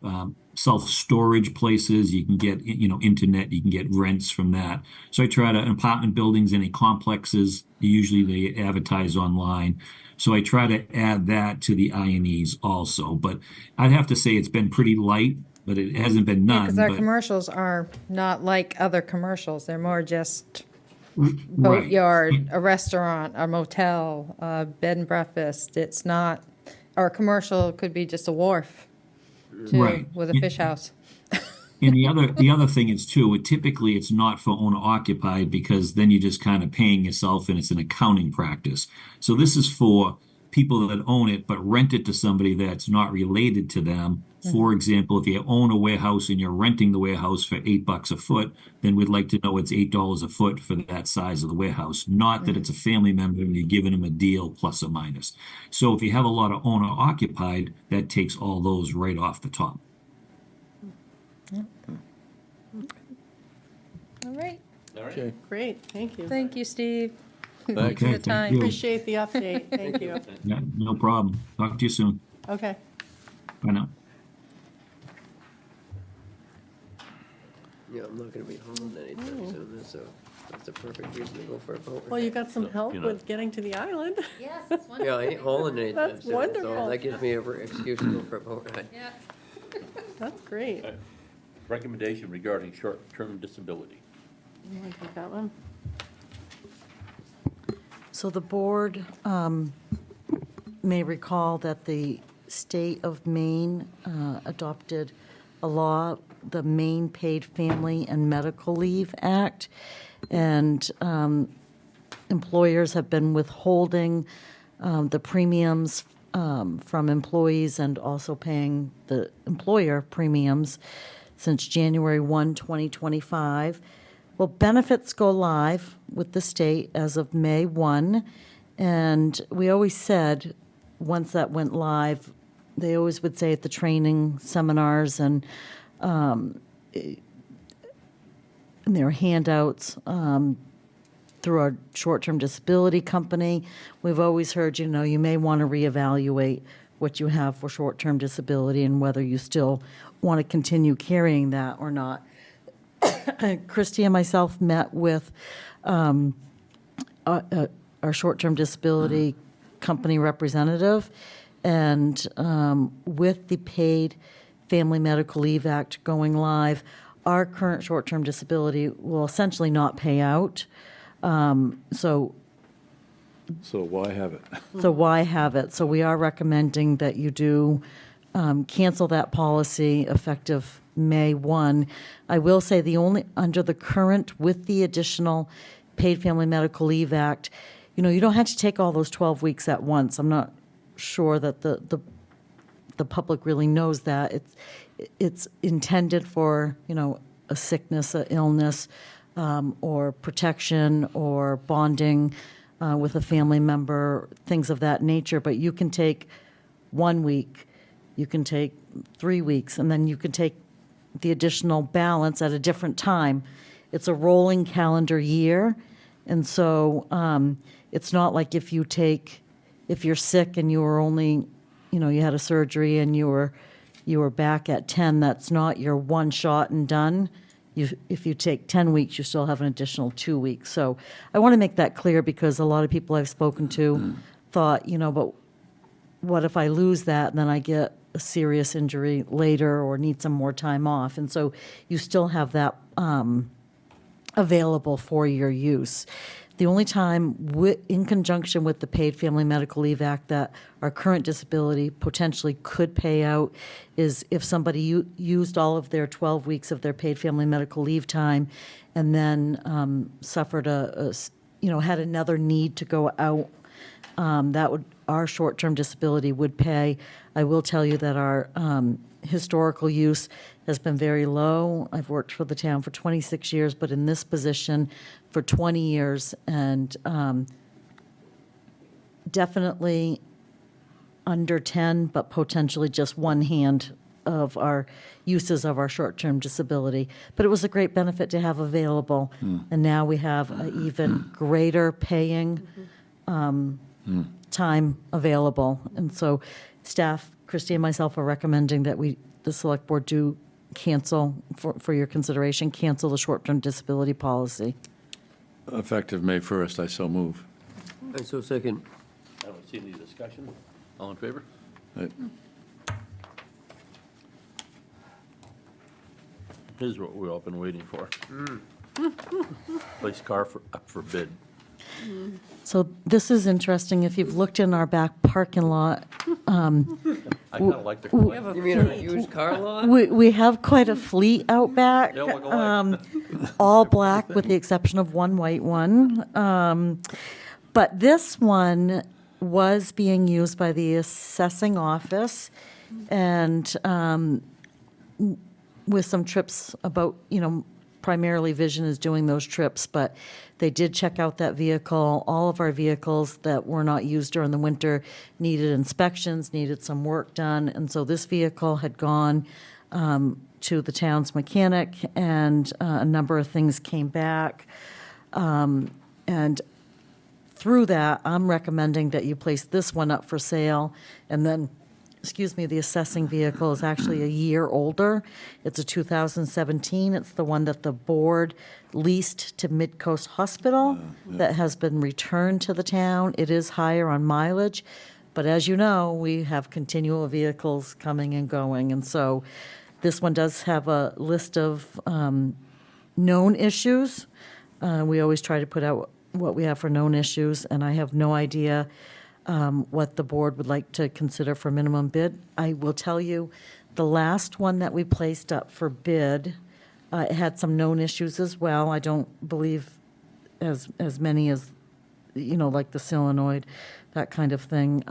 self-storage places, you can get, internet, you can get rents from that. So I try to, apartment buildings, any complexes, usually they advertise online. So I try to add that to the I&Es also. But I'd have to say it's been pretty light, but it hasn't been none. because our but- commercials are not like other commercials. They're more just Right. boatyard, a restaurant, a motel, a bed and breakfast. It's not, or a commercial could be just a wharf too, Right. with a fish house. And the other thing is too, typically it's not for owner occupied because then you're just kind of paying yourself and it's an accounting practice. So this is for people that own it but rent it to somebody that's not related to them. For example, if you own a warehouse and you're renting the warehouse for $8 a foot, then we'd like to know it's $8 a foot for that size of the warehouse, not that it's a family member and you're giving them a deal plus or minus. So if you have a lot of owner occupied, that takes all those right off the top. All right. Okay. Great, thank you. Thank you, Steve. Thanks. For your thank time. you. Appreciate the update, thank you. Yeah, no problem. Talk to you soon. Okay. Bye now. Yeah, I'm not gonna be home anytime soon, so that's a perfect reason to go for a boat Well, ride. you got some help you know. with getting to the island. Yes, that's wonderful. Yeah, I ain't hauling anytime That's soon, wonderful. so that gives me a excuse to go for a boat ride. Yeah. That's great. Recommendation regarding short-term disability. You want to take that one? So the board may recall that the state of Maine adopted a law, the Maine Paid Family and Medical Leave Act, and employers have been withholding the premiums from employees and also paying the employer premiums since January 1, 2025. Well, benefits go live with the state as of May 1, and we always said, once that went live, they always would say at the training seminars and their handouts through our short-term disability company, we've always heard, you may want to reevaluate what you have for short-term disability and whether you still want to continue carrying that or not. Christy and myself met with our short-term disability company representative, and with the Paid Family Medical Leave Act going live, our current short-term disability will essentially not pay out. So why have it? So why have it? So we are recommending that you do cancel that policy effective May 1. I will say under the current, with the additional Paid Family Medical Leave Act, you don't have to take all those 12 weeks at once. I'm not sure that the public really knows that. It's intended for, a sickness, an illness, or protection or bonding with a family member, things of that nature. But you can take 1 week, you can take 3 weeks, and then you can take the additional balance at a different time. It's a rolling calendar year, and so it's not like if you're sick and you were only, you had a surgery and you were back at 10, that's not your one shot and done. If you take 10 weeks, you still have an additional 2 weeks. So I want to make that clear because a lot of people I've spoken to thought, but what if I lose that and then I get a serious injury later or need some more time off? And so you still have that available for your use. The only time, in conjunction with the Paid Family Medical Leave Act, that our current disability potentially could pay out is if somebody used all of their 12 weeks of their paid family medical leave time and then suffered had another need to go out. Our short-term disability would pay. I will tell you that our historical use has been very low. I've worked for the town for 26 years, but in this position for 20 years, and definitely under 10, but potentially just one hand of our uses of our short-term disability. But it was a great benefit to have available, and now we have an even greater paying time available. And so staff, Christy and myself, are recommending that the select board do cancel, for your consideration, cancel the short-term disability policy. Effective May 1st, I so move. I so second. I don't see any discussion. All in favor? Right. Here's what we've all been waiting for. Place car up for bid. So this is interesting. If you've looked in our back parking lot, I kind of like the. You mean a used car lot? we have quite a fleet out back. They all look alike. All black with the exception of one white one. But this one was being used by the assessing office, and with some trips about, primarily Vision is doing those trips, but they did check out that vehicle. All of our vehicles that were not used during the winter needed inspections, needed some work done, and so this vehicle had gone to the town's mechanic, and a number of things came back. And through that, I'm recommending that you place this one up for sale, and then, the assessing vehicle is actually a year older. It's a 2017. It's the one that the board leased to Midcoast Hospital that has been returned to the town. It is higher on mileage, but as you know, we have continual vehicles coming and going, and so this one does have a list of known issues. We always try to put out what we have for known issues, and I have no idea what the board would like to consider for minimum bid. I will tell you, the last one that we placed up for bid, it had some known issues as well. I don't believe as many as, like the solenoid, that kind of thing.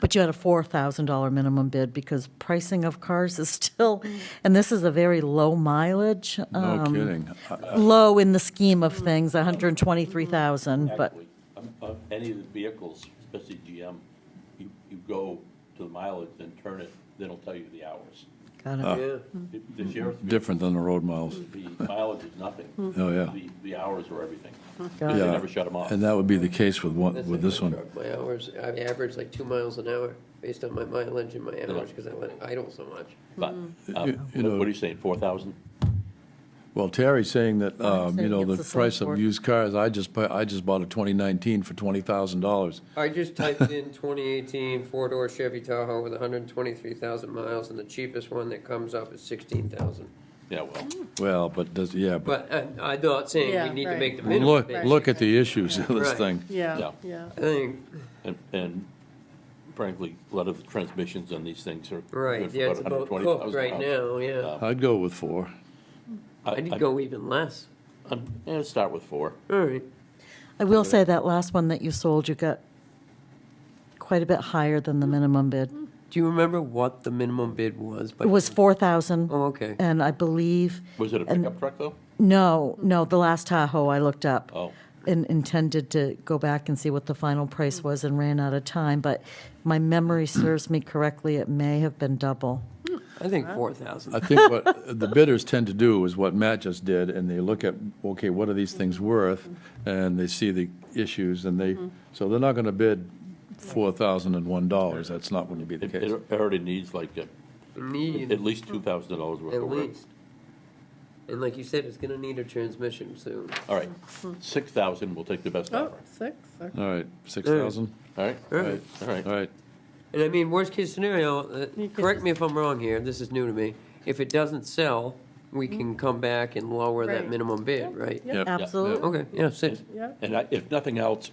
But you had a $4,000 minimum bid because pricing of cars is still, and this is a very low mileage. No kidding. Low in the scheme of things, 123,000, but. Actually, any of the vehicles, especially GM, you go to the mileage, then turn it, then it'll tell you the hours. Got it. The sheriff's vehicle, Different than the road miles. the mileage is nothing. Oh, yeah. The hours are everything. Got They Yeah. never shut them off. And that would be the case with this one. My hours, I average like 2 miles an hour based on my mileage and my hours because I let it idle so much. But, You know- what are you saying, 4,000? Well, Terry's saying that, I'm saying the it's the price select of board. used cars, I just bought a 2019 for $20,000. I just typed in 2018 four-door Chevy Tahoe with 123,000 miles, and the cheapest one that comes up is 16,000. Yeah, well, Well, but but But I'm not saying Yeah, we need to right. make the minimum. look, bid. look at the issues of this Right. thing. Yeah, Yeah. yeah. I think, and frankly, a lot of the transmissions on these things are. right, good for yeah, it's about cooked 120,000 right miles. now, yeah. I'd go with 4. I need to go even less. Start with 4. All right. I will say that last one that you sold, you got quite a bit higher than the minimum bid. Do you remember what the minimum bid was? It was 4,000. Oh, okay. And I believe, Was it a pickup truck, though? no, the last Tahoe I looked up. Oh. And intended to go back and see what the final price was and ran out of time, but my memory serves me correctly, it may have been double. I think 4,000. I think what the bidders tend to do is what Matt just did, and they look at, okay, what are these things worth? And they see the issues, and so they're not going to bid $4,001. That's not going to be the case. It already needs like Need at least $2,000 worth at of work. least. And like you said, it's gonna need a transmission soon. All right, 6,000, we'll take the best Oh, offer. 6, okay. All right, 6,000? All right? All right. All right. All right. And I mean, worst case scenario, You could correct just- me if I'm wrong here, this is new to me. If it doesn't sell, we can come back and lower that Right. minimum bid, right? Yep. Yep. Absolutely. Okay, yeah, 6. Yeah, And if nothing else,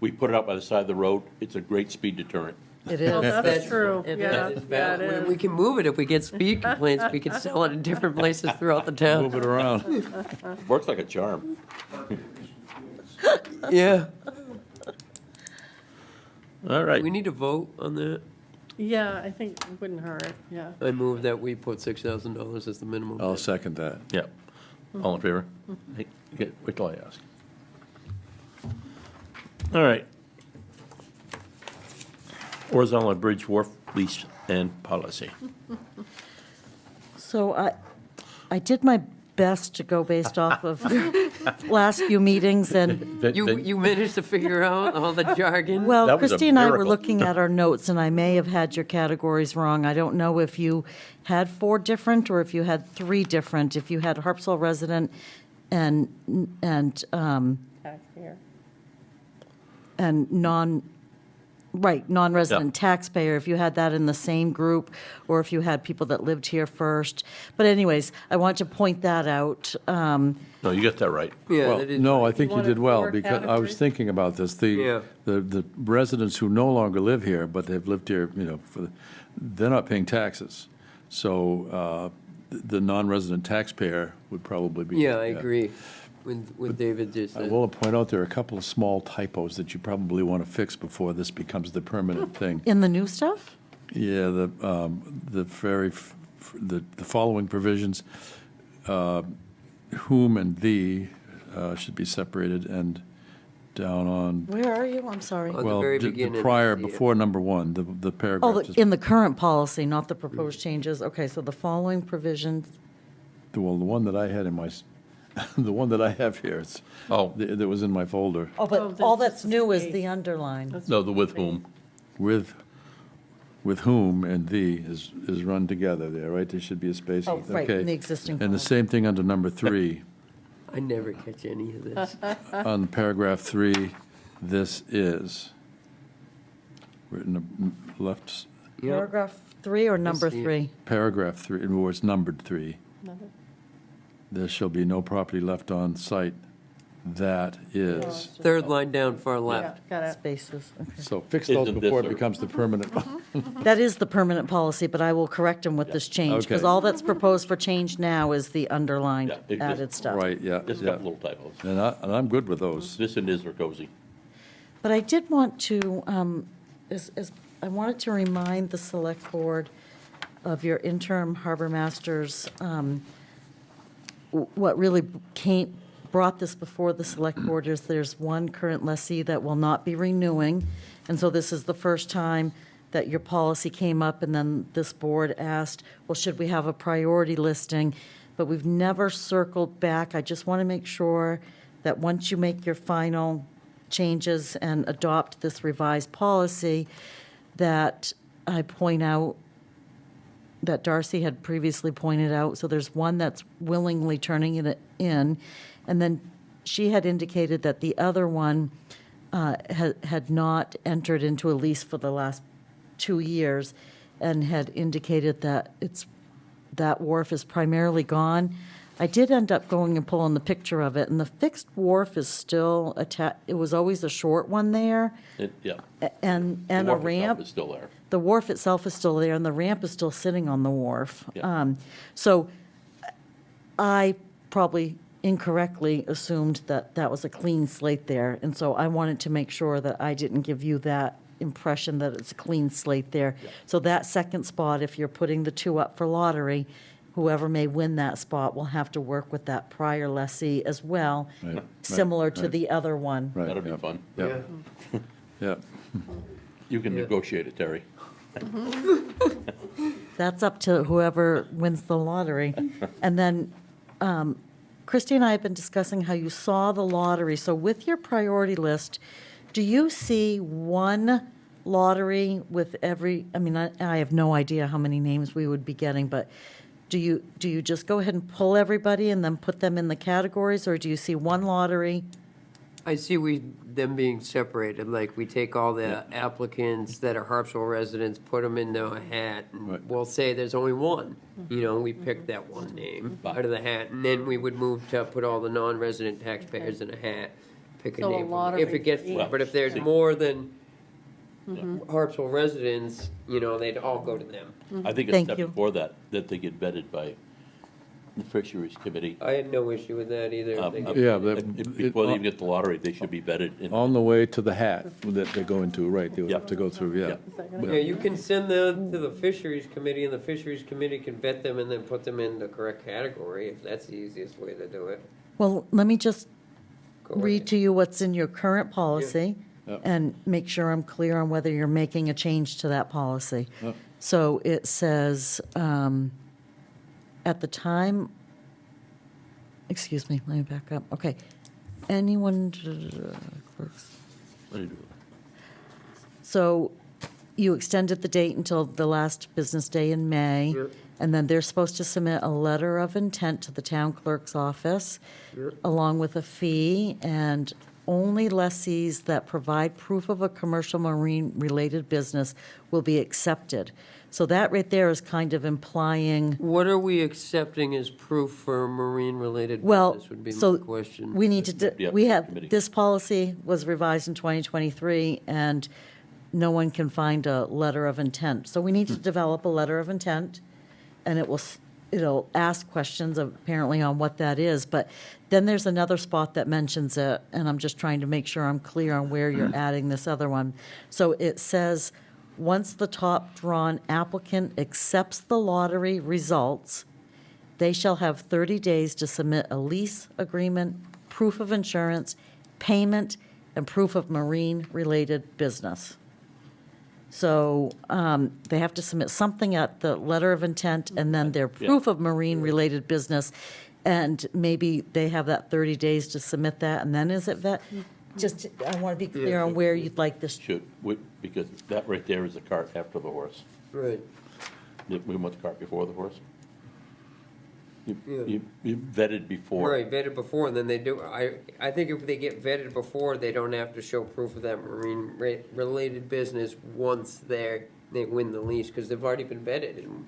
we put it out by the side of the road, it's a great speed deterrent. It well, is. that's true, If yeah, that is yeah, it valid, we is. can move it if we get speed complaints, we can sell it in different places throughout the town. Move it around. Works like a charm. Yeah. All right. We need to vote on that. Yeah, I think it wouldn't hurt, yeah. I move that we put $6,000 as the minimum. I'll bid. second that. Yeah. All in favor? Hey, wait till I ask. All right. Horizontal Bridge Wharf Lease and Policy. So I did my best to go based off of last few meetings, and, You managed to figure out all the jargon? well, That was a Christy and I were miracle. looking at our notes, and I may have had your categories wrong. I don't know if you had 4 different, or if you had 3 different, if you had Harpswell resident and Taxpayer. non-resident Yeah. taxpayer, if you had that in the same group, or if you had people that lived here first. But anyways, I want to point that out. No, you got that right. Yeah, Well, that is. no, I think you wanted did well, 4 because I was categories? thinking about this. Yeah. The residents who no longer live here, but they've lived here, they're not paying taxes. So the non-resident taxpayer would probably be. Yeah, I agree. with David just I said. will point out there are a couple of small typos that you probably want to fix before this becomes the permanent thing. In the new stuff? Yeah, the the following provisions, whom and thee should be separated, and down on, Where are you? I'm sorry. On the well, very the beginning, prior, yeah. before number one, the Oh, paragraph. just- in the current policy, not the proposed changes. Okay, so the following provisions, Well, the one that I had in my, the one that I have here, it's, that was in my folder, oh, but there's all just that's a new is space. the underline. No, the with whom. with whom and thee is run together there, right? There should be a space. Oh, right, Okay. in the existing And the policy. same thing under number 3. I never catch any of this. On paragraph 3, this is, written left, Yep. Paragraph 3 or number see it. 3? paragraph 3, or it's numbered 3. There shall be no property left on site that is. Third line down, far left. Yeah, got it. Spaces, okay. So fix those Isn't before it this a- becomes the permanent. That is the permanent policy, but I will correct him with this change, because Okay. all that's proposed for change now is the underlined Yeah, it just- added stuff. Right, yeah, Just a yeah. couple little typos. And I'm good with those. This and is are cozy. But I did want to, I wanted to remind the select board of your interim harbor masters, what really brought this before the select board is there's one current lessee that will not be renewing. And so this is the first time that your policy came up, and then this board asked, well, should we have a priority listing? But we've never circled back. I just want to make sure that once you make your final changes and adopt this revised policy, that I point out that Darcy had previously pointed out. So there's one that's willingly turning it in. And then she had indicated that the other one had not entered into a lease for the last 2 years and had indicated that that wharf is primarily gone. I did end up going and pulling the picture of it, and the fixed wharf is still attached. It was always a short one there, Yeah. and The a wharf itself ramp. is still there. The wharf itself is still there, and the ramp is still sitting on the wharf. Yeah. So I probably incorrectly assumed that that was a clean slate there, and so I wanted to make sure that I didn't give you that impression that it's a clean slate there. So that second spot, if you're putting the two up for lottery, whoever may win that spot will have to work with that prior lessee as well, Right, similar to right. the other one. Right, That'll be yeah, fun. Yeah, yeah. You can Yeah. negotiate it, Terry. That's up to whoever wins the lottery. And then Christy and I have been discussing how you saw the lottery. So with your priority list, do you see one lottery with every, I mean, I have no idea how many names we would be getting, but do you just go ahead and pull everybody and then put them in the categories, or do you see one lottery? I see them being separated, like we take all the applicants that are Harpswell residents, put them into a hat, and Right. we'll say there's only one. You know, we pick that one name out of the hat, and then we would move to put all the non-resident taxpayers in a hat, pick a So a name. from- lottery If it gets, for each. but if there's more than Harpswell residents, you know, they'd all go to them. I think a Thank step you. before that they get vetted by the fisheries committee. I had no issue with that either. Um, They um, get- Yeah, but Before they even get the lottery, they should be vetted. on the way to the hat that they go into, right, they would have Yeah. to go through, yeah. Yeah, you can send them to the fisheries committee, and the fisheries committee can vet them and then put them in the correct category, if that's the easiest way to do it. Well, let me just Go read ahead. to you what's in your current policy Yep. and make sure I'm clear on whether you're making a change to that policy. Yep. So it says, at the time, excuse me, let me back up. Okay. Anyone, What do you do? so you extended the date until the last business day in May. Yep. And then they're supposed to submit a letter of intent to the town clerk's office, Yep. along with a fee, and only lessees that provide proof of a commercial marine-related business will be accepted. So that right there is kind of implying, What are we accepting as proof for a marine-related well, business would be my so question. we need to, Yeah, we have, committee. this policy was revised in 2023, and no one can find a letter of intent. So we need to develop a letter of intent, and it will it'll ask questions apparently on what that is, but then there's another spot that mentions it, and I'm just trying to make sure I'm clear on where you're adding this other one. So it says, once the top drawn applicant accepts the lottery results, they shall have 30 days to submit a lease agreement, proof of insurance, payment, and proof of marine-related business. So they have to submit something at the letter of intent and then their proof of marine-related business. And maybe they have that 30 days to submit that, and then is it vet? Just, I want to be clear on where you'd like this. Because that right there is the cart after the horse. Right. We want the cart before the horse. You vetted before. Right, vetted before, and then they do, I think if they get vetted before, they don't have to show proof of that marine-related business once they win the lease, because they've already been vetted, and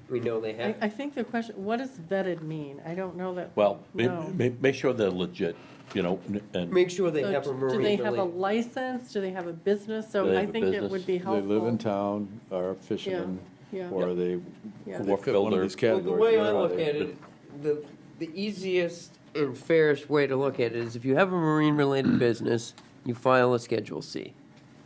we know they have. I think the question, what does vetted mean? I don't know that. Well, No. make sure they're legit, and. Make sure they So have a do they marine-related. have a license? Do they have a business? So They I have a think it business. would be They helpful. live in town, are fishermen, Yeah. or they Yeah. they fit one of these Well, categories. the way I Where are look they? at it, the easiest and fairest way to look at it is if you have a marine-related business, you file a Schedule C.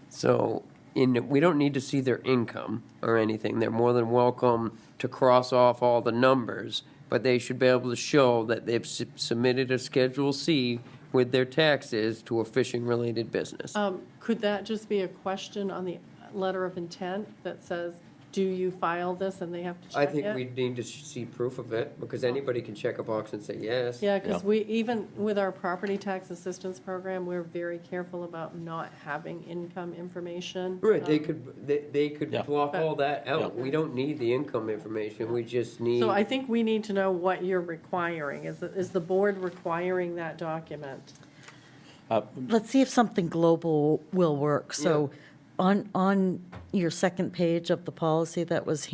So we don't need to see their income or anything. They're more than welcome to cross off all the numbers, but they should be able to show that they've submitted a Schedule C with their taxes to a fishing-related business. Could that just be a question on the letter of intent that says, do you file this, and they have to I check think it? we need to see proof of it, because anybody can check a box and say yes. Yeah, because we, even with our property tax assistance program, we're very careful about not having income information. Right, they could Yeah. block all that out. Yeah. We don't need the income information, we just need. So I think we need to know what you're requiring. Is the board requiring that document? Let's see if something global will work. So on your second page of the policy that was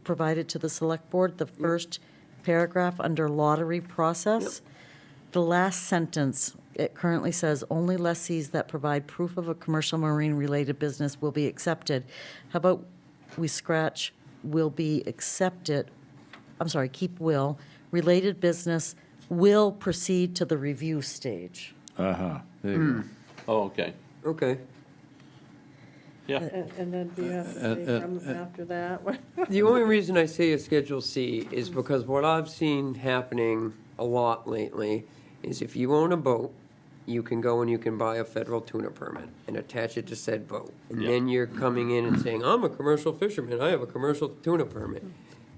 provided to the select board, the first paragraph under lottery process, the last sentence, it currently says, only lessees that provide proof of a commercial marine-related business will be accepted. How about we scratch will be accepted, I'm sorry, keep will, related business will proceed to the review stage. Uh-huh, there you go. Oh, okay, Okay. yeah. And then do you have to say from after that? The only reason I say a Schedule C is because what I've seen happening a lot lately is if you own a boat, you can go and you can buy a federal tuna permit and attach it to said boat. And Yeah. then you're coming in and saying, I'm a commercial fisherman, I have a commercial tuna permit.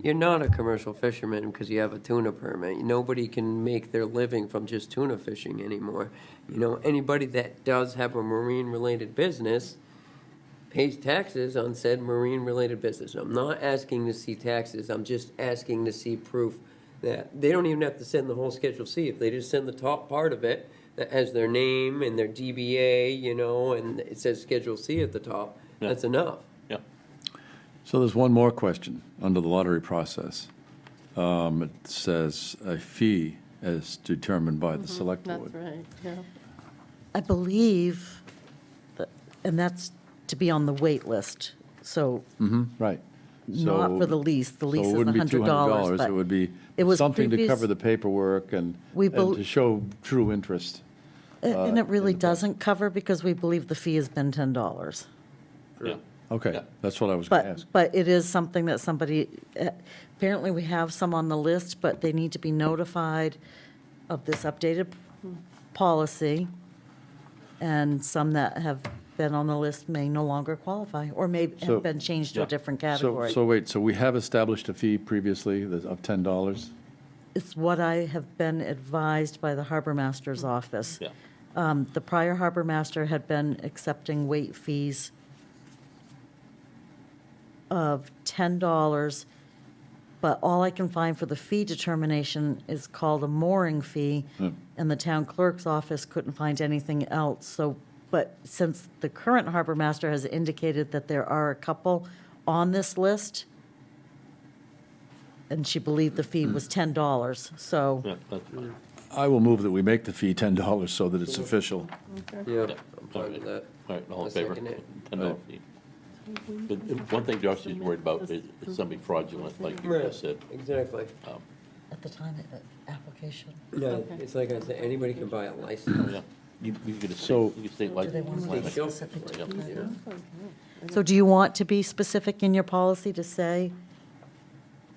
You're not a commercial fisherman because you have a tuna permit. Nobody can make their living from just tuna fishing anymore. You know, anybody that does have a marine-related business pays taxes on said marine-related business. I'm not asking to see taxes, I'm just asking to see proof that they don't even have to send the whole Schedule C. If they just send the top part of it that has their name and their DBA, you know, and it says Schedule C at the top, Yeah. that's enough. Yeah. So there's one more question under the lottery process. It says a fee as determined by the select board. That's right, yeah. I believe, and that's to be on the wait list, so Right. not So- for the lease. The lease So is it wouldn't be $100. $200, it would be It was something to previous- cover the paperwork and We bel- to show true interest. And it really doesn't cover because we believe the fee has been $10. Yeah. Okay, Yeah. that's what I was going to ask. But it is something that somebody, apparently we have some on the list, but they need to be notified of this updated policy. And some that have been on the list may no longer qualify, or may So- have been changed to a Yeah. different So, category. so wait, so we have established a fee previously of $10? It's what I have been advised by the harbor master's office. Yeah. The prior harbor master had been accepting weight fees of $10, but all I can find for the fee determination is called a mooring fee, and the town clerk's office couldn't find anything else. So, but since the current harbor master has indicated that there are a couple on this list, and she believed the fee was $10, so. Yeah, that's fine. I will move that we make the fee $10 so that it's official. Yeah, I'm fine with that. All right, all in I'll favor? second it. $10 fee. But one thing Darcy's worried about is somebody fraudulent, like you just said. Exactly. At the time of the application. Yeah, it's like I said, anybody can buy a license. Yeah. You get a So- state, you get state Do they want license. to be Sure. specific? Yeah. So do you want to be specific in your policy to say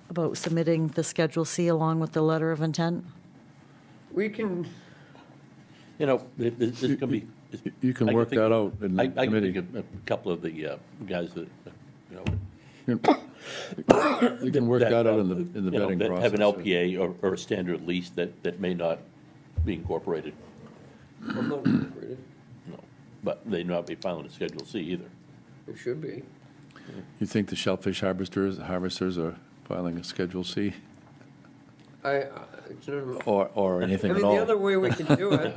about submitting the Schedule C along with the letter of intent? We can, You know, this can be. You can I work think- that out in the I can committee. think of a couple of the guys that, you know. You can work that out in the you know, vetting that process. have an LPA or a standard lease that may not be incorporated, I'm not incorporated. no, but they may not be filing a Schedule C either. It should be. You think the shellfish harvesters are filing a Schedule C or anything I at mean, all? the other way we can do it,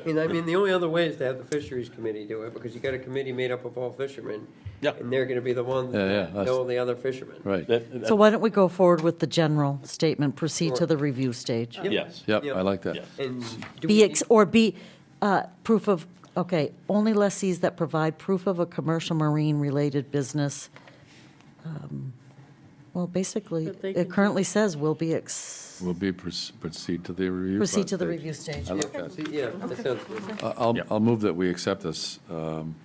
I mean, the only other way is to have the fisheries committee do it, because you got a committee made up of all fishermen. Yeah. And they're gonna be the ones Yeah, that that's- know the other fishermen. Right. So why don't we go forward with the general statement, proceed to the review stage? Yes. Yep, Yep. I like that. Yes. And do Be, we ex- or be, proof of, okay, only lessees that provide proof of a commercial marine-related business. Well, basically, But they it can- currently says will be, We'll be, proceed to the review. proceed to the stage. review stage. I like that. Yeah, that sounds good. I'll move that we accept this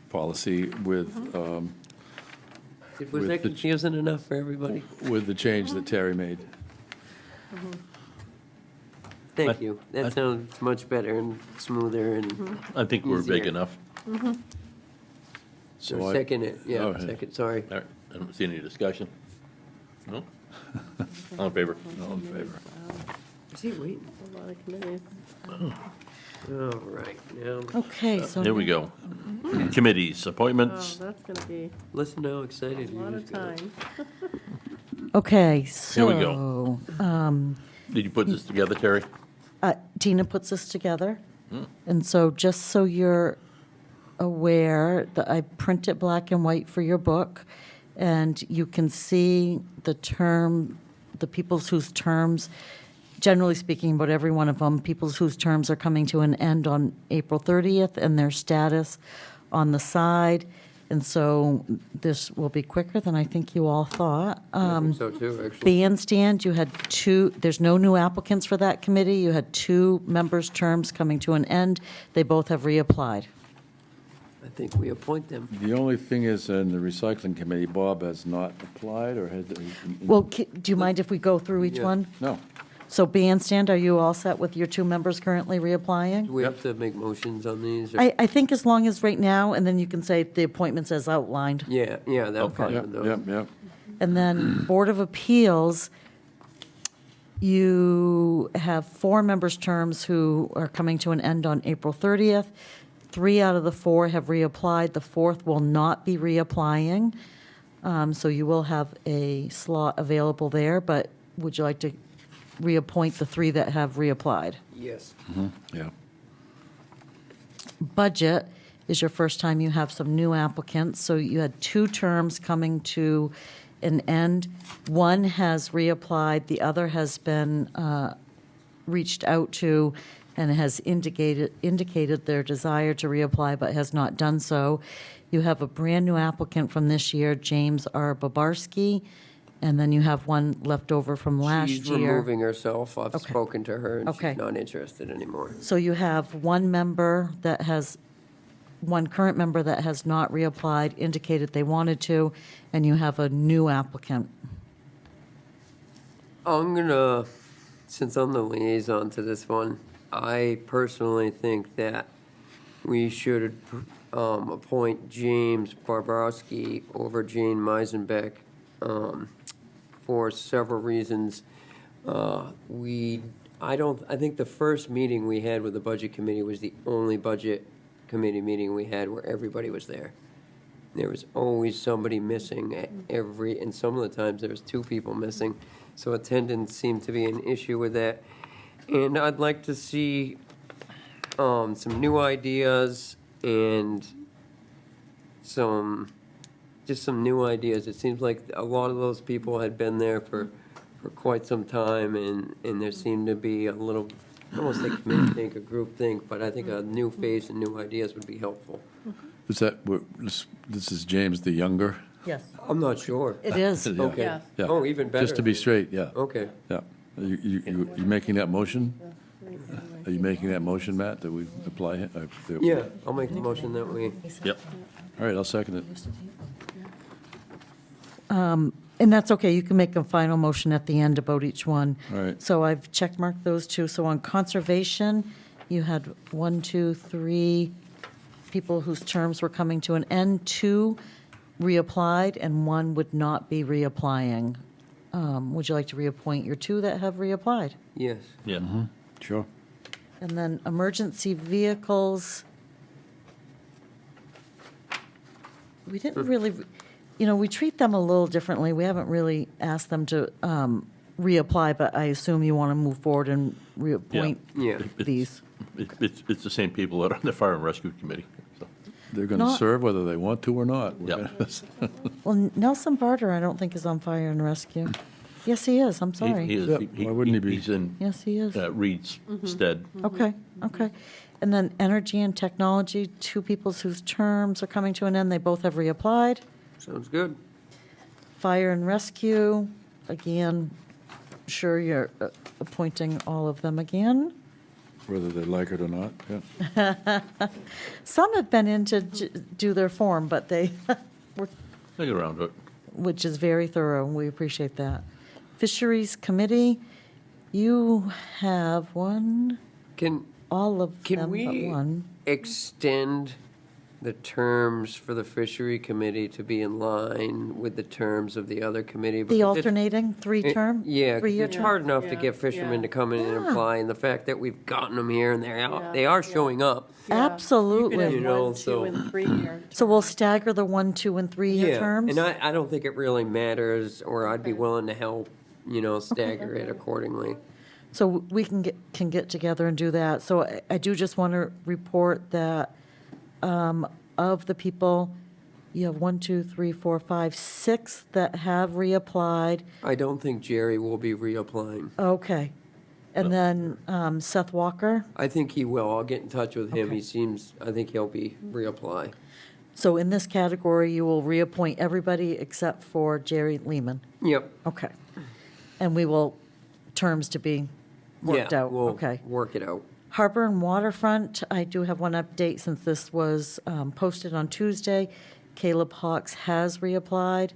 policy with, Was with that the- confusing enough for everybody? with the change that Terry made. Thank you. That sounds much better and smoother and I think we're big Easier. enough. So I- second it, Go yeah, ahead. second, sorry. All right, I don't see any discussion. No? All in favor? All in favor? Is he waiting? A lot of committees. All right, now, Okay, so. Here we go. Committees, Oh, appointments. that's gonna be listen how excited a he lot is. of time. Okay, Here we go. so, Did you put this together, Terry? Tina puts this together. And so just so you're aware, that I print it black and white for your book, and you can see the term, the people's whose terms, generally speaking, but every one of them, people's whose terms are coming to an end on April 30th, and their status on the side. And so this will be quicker than I think you all thought. I think so too, actually. Bandstand, you had two, there's no new applicants for that committee. You had two members' terms coming to an end. They both have reapplied. I think we appoint them. The only thing is, in the recycling committee, Bob has not applied, or has? Well, do you mind if we go through each Yeah. one? No. So Bandstand, are you all set with your two members currently Do reapplying? we have to make motions on these? or- I think as long as right now, and then you can say the appointments as outlined. Yeah, that's fine Yep, with those. yep, yep. And then Board of Appeals, you have four members' terms who are coming to an end on April 30th. 3 out of the 4 have reapplied. The fourth will not be reapplying. So you will have a slot available there, but would you like to reappoint the 3 that have reapplied? Yes. Yeah. Budget is your first time you have some new applicants. So you had 2 terms coming to an end. One has reapplied, the other has been reached out to and has indicated their desire to reapply but has not done so. You have a brand-new applicant from this year, James R. Babarski, and then you have one left over from last She's year. removing herself. I've Okay. spoken to her, and Okay. she's not interested anymore. So you have one current member that has not reapplied, indicated they wanted to, and you have a new applicant. I'm gonna, since I'm the liaison to this one, I personally think that we should appoint James Barbarowski over Jane Meisenbeck for several reasons. I think the first meeting we had with the budget committee was the only budget committee meeting we had where everybody was there. There was always somebody missing at and some of the times there was 2 people missing. So attendance seemed to be an issue with that. And I'd like to see some new ideas and some new ideas. It seems like a lot of those people had been there for quite some time, and there seemed to be a little, almost like committee think, a group think, but I think a new face and new ideas would be helpful. Is that, this is James the younger? Yes, I'm not sure. it is. Yeah. Okay. Yeah. Yeah. Oh, even better. Just to be straight, yeah. Okay. Yeah. You making that motion? Are you making that motion, Matt, that we apply it? Yeah, I'll make the motion that we, Yep. All right, I'll second it. And that's okay, you can make a final motion at the end about each one. All right. So I've checkmarked those two. So on conservation, you had 1, 2, 3 people whose terms were coming to an end, 2 reapplied, and 1 would not be reapplying. Would you like to reappoint your 2 that have reapplied? yes. Yeah. Sure. And then emergency vehicles, we didn't really, we treat them a little differently. We haven't really asked them to reapply, but I assume you want to move forward and reappoint Yeah. these. It's the same people that are on the Fire and Rescue Committee. So, They're going to Not- serve whether they want to or not. Yeah. Well, Nelson Barter, I don't think is on fire and rescue. Yes, he is, I'm he sorry. is- Yeah, why wouldn't he be? He's in Yes, he is. Reed's stead. Okay, okay. And then energy and technology, 2 people whose terms are coming to an end, they both have reapplied. Sounds good. Fire and rescue, again, sure you're appointing all of them again. Whether they like it or not, yeah. Some have been in to do their form, but they were, They get around to it. which is very thorough, and we appreciate that. Fisheries Committee, you have all of Can them but we one. extend the terms for the fishery committee to be in line with the terms of the other committee? The Because it's- alternating three-term? Yeah, 'cause 3-year it's term? hard enough to Yeah, get fishermen yeah. to come in and Yeah. apply, and the fact that we've gotten them here and Yeah, they are yeah. showing up. Yeah. Absolutely. You You could know, have 1, 2, so- and 3-year. So we'll stagger the 1, 2, and 3-year terms? And I don't think it really matters, or I'd be willing to help, stagger it accordingly. So we can get together and do that. So I do just want to report that of the people, you have 1, 2, 3, 4, 5, 6 that have reapplied. I don't think Jerry will be reapplying. Okay. And then Seth Walker. I think he will. I'll get in touch with him. Okay. I think he'll be reapply. So in this category, you will reappoint everybody except for Jerry Lehman. Yep. Okay. And we will, terms to be worked Yeah, out. we'll Okay. work it out. Harbor and Waterfront, I do have one update since this was posted on Tuesday. Caleb Hawks has reapplied,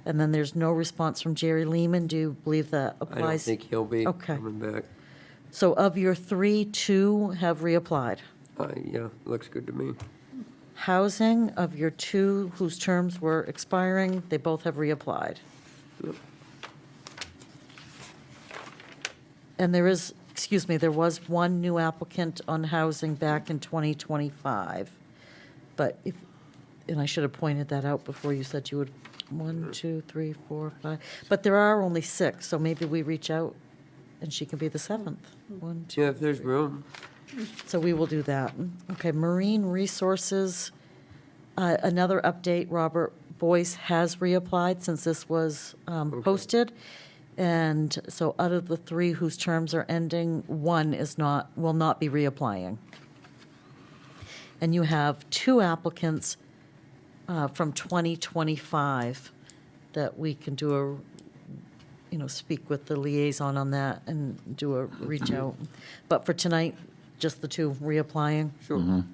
and then there's no response from Jerry Lehman. Do you believe that I don't applies? think he'll be Okay. coming back. So of your 3, 2 have reapplied. Yeah, looks good to me. Housing, of your 2 whose terms were expiring, they both have reapplied. And there was 1 new applicant on housing back in 2025. But and I should have pointed that out before you said you would, 1, 2, 3, 4, 5. But there are only 6, so maybe we reach out and she can be the 7th. 1, 2. Yeah, if there's room. So we will do that. Okay, Marine Resources, another update, Robert Boyce has reapplied since this was posted. And so out of the 3 whose terms are ending, 1 will not be reapplying. And you have 2 applicants from 2025 that we can do speak with the liaison on that and do a reach out. But for tonight, just the 2 reapplying. Sure.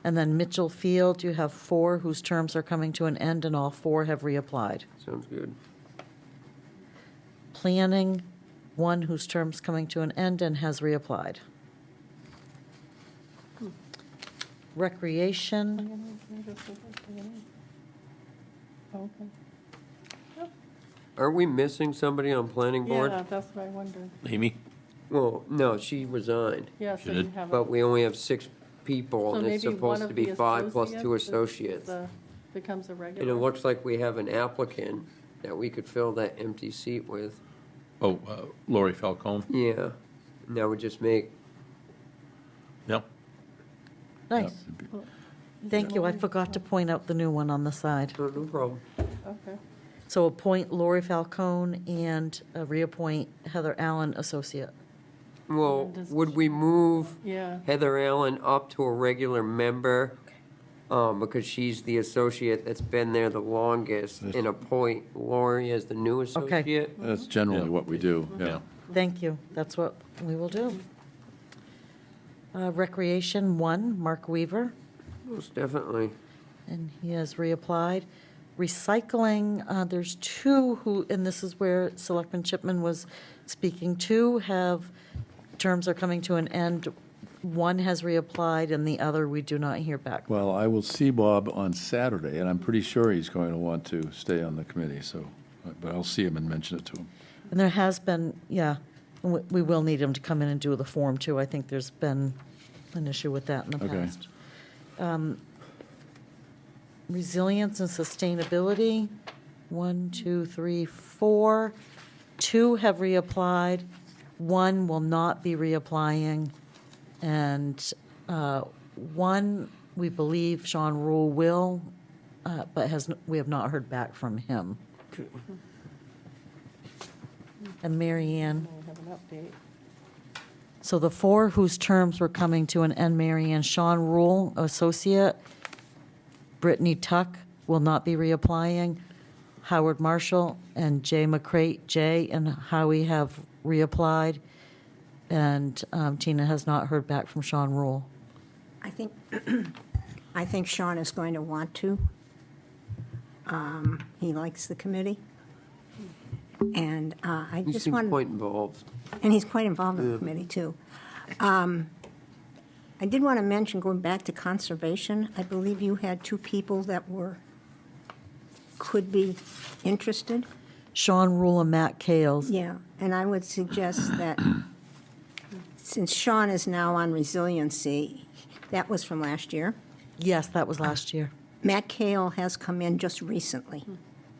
And then Mitchell Field, you have 4 whose terms are coming to an end, and all 4 have reapplied. Sounds good. Planning, 1 whose term's coming to an end and has reapplied. Recreation, Aren't we missing somebody on planning board? Yeah, that's what I wondered. Amy? Well, no, she resigned, Yeah, so She you did? have. but we only have 6 people, so and it's maybe one supposed to of be the 5 plus 2 associates associates. Becomes a And regular. it looks like we have an applicant that we could fill that empty seat with. Oh, Lori Falcone? Yeah, and that would just make, Yep. nice. Thank you, I forgot to point out the new one on the side. no problem. Okay. So appoint Lori Falcone and reappoint Heather Allen, associate. Well, Does- would we move Yeah. Heather Allen up to a regular member because she's the associate that's been there the longest, and appoint Lori as the new associate. That's generally what we do, yeah. Thank you. That's what we will do. Recreation, 1, Mark Weaver, Most definitely. and he has reapplied. Recycling, there's 2 who, and this is where Selectman Chipman was speaking, 2 have, terms are coming to an end. 1 has reapplied, and the other we do not hear back. Well, I will see Bob on Saturday, and I'm pretty sure he's going to want to stay on the committee, so, but I'll see him and mention it to him. And there has been, yeah, we will need him to come in and do the form, too. I think there's been an issue with that in the Okay. past. Resilience and sustainability, 1, 2, 3, 4. 2 have reapplied. 1 will not be reapplying. And 1, we believe Sean Rule will, but we have not heard back from him. And Mary Ann. I have an update. So the 4 whose terms were coming to an end, Mary Ann, Sean Rule, Associate, Brittany Tuck will not be reapplying, Howard Marshall and Jay McCrate, Jay and Howie have reapplied, and Tina has not heard back from Sean Rule. I think Sean is going to want to. He likes the committee. And I He just seems wanted. quite involved. And he's quite involved in the committee, too. I did want to mention, going back to conservation, I believe you had 2 people that could be interested. Sean Rule and Matt Kales. Yeah, and I would suggest that, since Sean is now on resiliency, that was from last year. Yes, that was last year. Matt Kale has come in just recently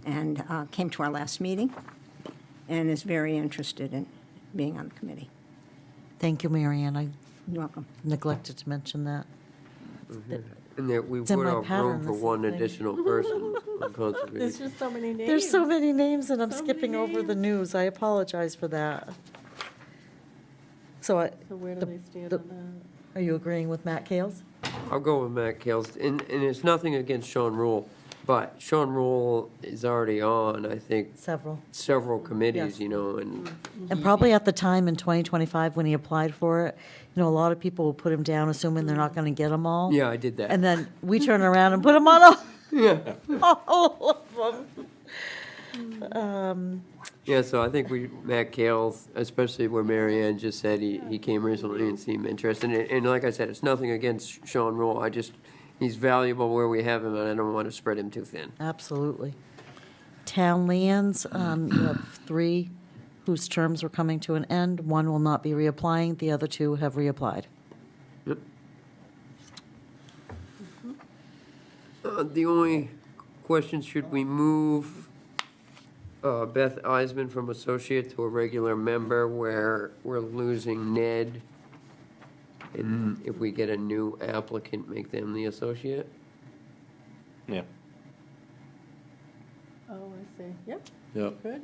and came to our last meeting and is very interested in being on the committee. Thank you, Mary Ann. I You're welcome. neglected to mention that. And that we It's in would my have pattern, room for this one thing. additional person on There's conservation. just so many names. There's so many names, and I'm So skipping many over the names. news. I apologize for that. So So where do the- they stand the- on that? are you agreeing with Matt Kales? I'll go with Matt Kales, and it's nothing against Sean Rule, but Sean Rule is already on, I think, Several. several committees, Yes. you know, and And probably at the time in 2025 when he applied for it, you know, a lot of people will put him down assuming they're not going to get them all. yeah, I did that. And then we turn around and put him on all, Yeah, all of them. yeah, so I think Matt Kales, especially where Mary Ann just said he came recently and seemed interested, and like I said, it's nothing against Sean Rule, he's valuable where we have him, and I don't want to spread him too thin. Absolutely. Town lands, you have 3 whose terms were coming to an end. 1 will not be reapplying, the other 2 have reapplied. Yep. The only question, should we move Beth Eisman from associate to a regular member where we're losing Ned? And if we get a new applicant, make them the associate? Yeah. Oh, I see. Yep, Yep. good.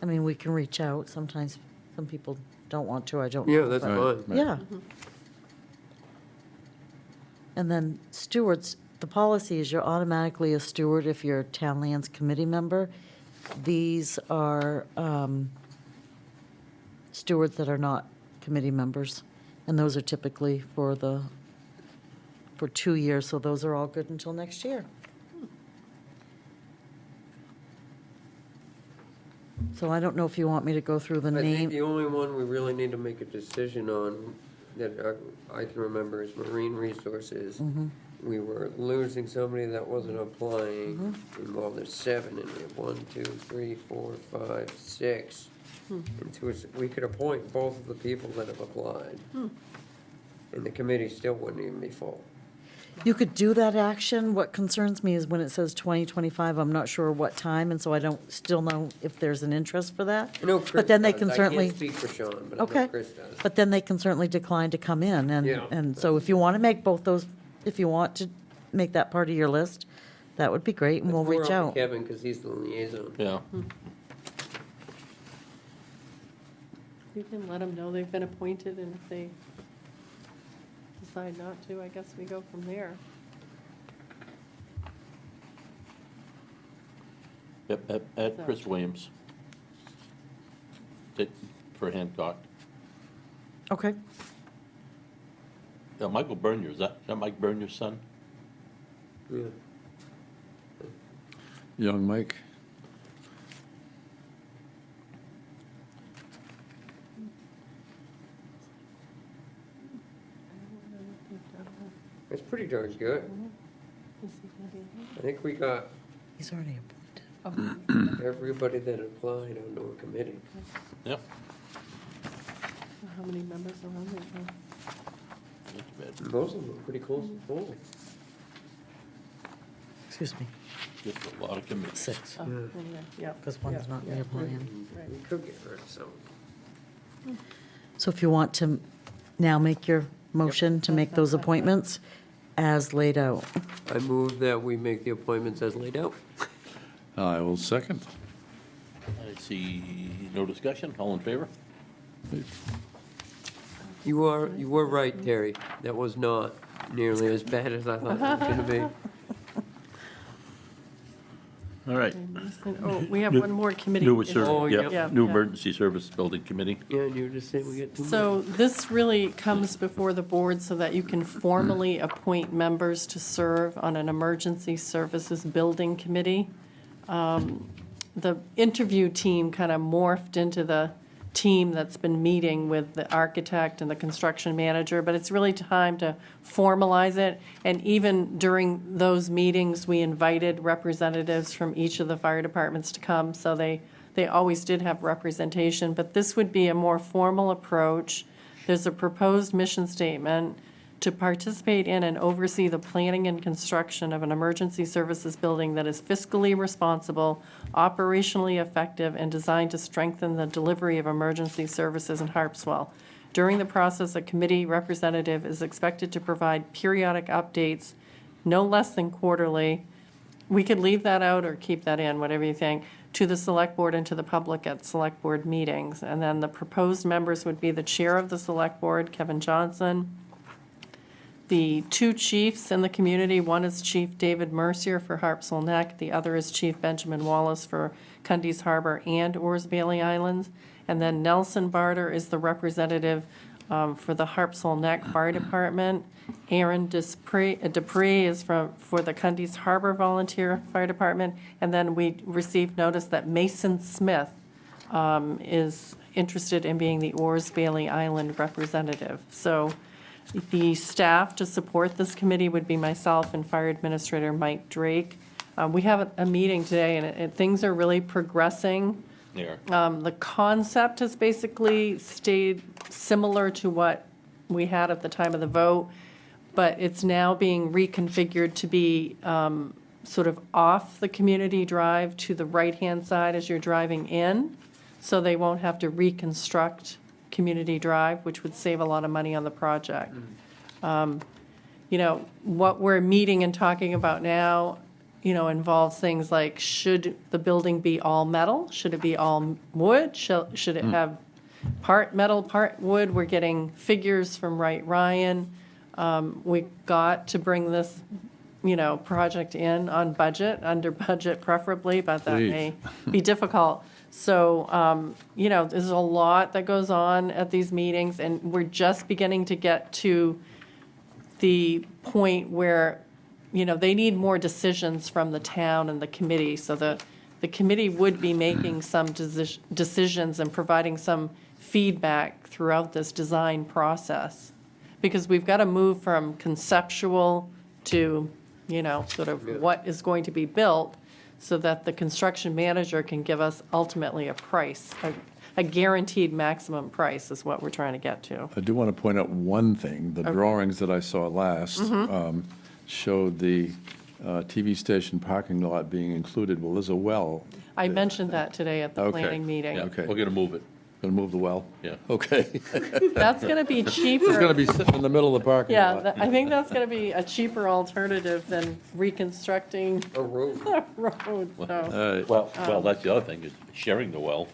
I mean, we can reach out. Sometimes some people don't want to, I don't. Yeah, that's Right, fine. right. Yeah. And then stewards, the policy is you're automatically a steward if you're a town lands committee member. These are stewards that are not committee members, and those are typically for 2 years, so those are all good until next year. So I don't know if you want me to go through the I think name. the only one we really need to make a decision on that I can remember is Marine Resources. We were losing somebody that wasn't applying. Well, there's 7, and we have 1, 2, 3, 4, 5, 6. And we could appoint both of the people that have applied. And the committee still wouldn't even be full. You could do that action. What concerns me is when it says 2025, I'm not sure what time, and so I don't still know if there's an interest for that. I know Chris But then they does. can I certainly. can't speak for Sean, but I Okay. know Chris does. But then they can certainly decline to come in, Yeah. and so if you want to make both those, if you want to make that part of your list, that would be great, and we'll More reach up to out. Kevin, because he's the liaison. Yeah. You can let them know they've been appointed, and if they decide not to, I guess we go from there. Yep, add Chris Williams. For Hancock. Okay. Michael Bernier, is that Mike Bernier's son? Yeah. Young Mike? It's pretty darn good. I think we got He's already appointed. everybody that applied on our committee. Yep. How many members are on there? That's bad. Most of them are pretty close to full. Excuse me, Just a lot of committees. 6, Oh, anyway, yeah. because one's Yeah, not yeah. reapplying. Right. We could get rid of some. So if you want to now make your motion to make those appointments as laid out. I move that we make the appointments as laid out. I will second. I see no discussion, all in favor? You were right, Terry. That was not nearly as bad as I thought it was gonna be. All right. Oh, we have one more committee. New issue. service, Oh, yeah, yeah. new Yeah. emergency service building committee. Yeah, and you were just saying we get two more. So this really comes before the board so that you can formally appoint members to serve on an emergency services building committee. The interview team kind of morphed into the team that's been meeting with the architect and the construction manager, but it's really time to formalize it. And even during those meetings, we invited representatives from each of the fire departments to come, so they always did have representation. But this would be a more formal approach. There's a proposed mission statement to participate in and oversee the planning and construction of an emergency services building that is fiscally responsible, operationally effective, and designed to strengthen the delivery of emergency services in Harpswell. During the process, a committee representative is expected to provide periodic updates, no less than quarterly. We could leave that out or keep that in, whatever you think, to the select board and to the public at select board meetings. And then the proposed members would be the chair of the select board, Kevin Johnson, the two chiefs in the community. One is Chief David Mercier for Harpswell Neck. The other is Chief Benjamin Wallace for Cundy's Harbor and Orrs Bailey Islands. And then Nelson Barter is the representative for the Harpswell Neck Fire Department. Aaron Dupree is for the Cundy's Harbor Volunteer Fire Department. And then we received notice that Mason Smith is interested in being the Orrs Bailey Island representative. So the staff to support this committee would be myself and Fire Administrator Mike Drake. We have a meeting today, and things are really progressing. There. The concept has basically stayed similar to what we had at the time of the vote, but it's now being reconfigured to be sort of off the community drive to the right-hand side as you're driving in, so they won't have to reconstruct Community Drive, which would save a lot of money on the project. You know, what we're meeting and talking about now, you know, involves things like, should the building be all metal? Should it be all wood? Should it have part metal, part wood? We're getting figures from Wright Ryan. We got to bring this, you know, project in on budget, under budget preferably, but that may be difficult. So, you know, there's a lot that goes on at these meetings, and we're just beginning to get to the point where, you know, they need more decisions from the town and the committee. So the committee would be making some decisions and providing some feedback throughout this design process. Because we've got to move from conceptual to, you know, sort of what is going to be built, so that the construction manager can give us ultimately a price, a guaranteed maximum price is what we're trying to get to. I do want to point out one thing. The drawings that I saw last showed the TV station parking lot being included. Well, there's a well. I mentioned that today at the Okay. planning meeting. Yeah, Okay. we're gonna move it. Going to move the well? Yeah. Okay. That's going to be cheaper. It's going to be sitting in the middle of the parking Yeah, lot. I think that's going to be a cheaper alternative than reconstructing A road. the road, so, Well, that's the other thing, is sharing the well.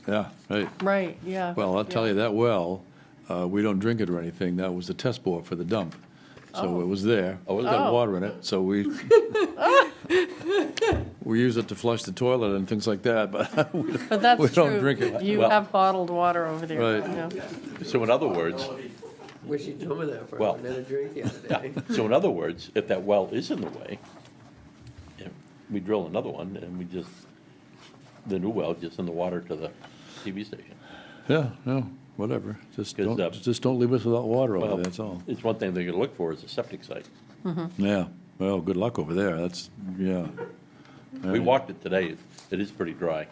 Yeah, right. right, yeah. Well, I'll tell you, that well we don't drink it or anything. That was the test bore for the dump. So it was there. Oh, it's got water in it, so we use it to flush the toilet and things like that, but But that's we true. don't drink it. You Well- have bottled water over there. Right. Yeah. So in other words, Wish you'd told me that for Well- a drink the other yeah, day. so in other words, if that well is in the way, yeah, we drill another one and we just, the new well just send the water to the TV station. Yeah, no, whatever. Just 'Cause, don't leave us without water over Well, there, that's all. It's one thing they're gonna look for is a septic site. Yeah, well, good luck over there. That's, yeah. We walked it today. It is pretty dry.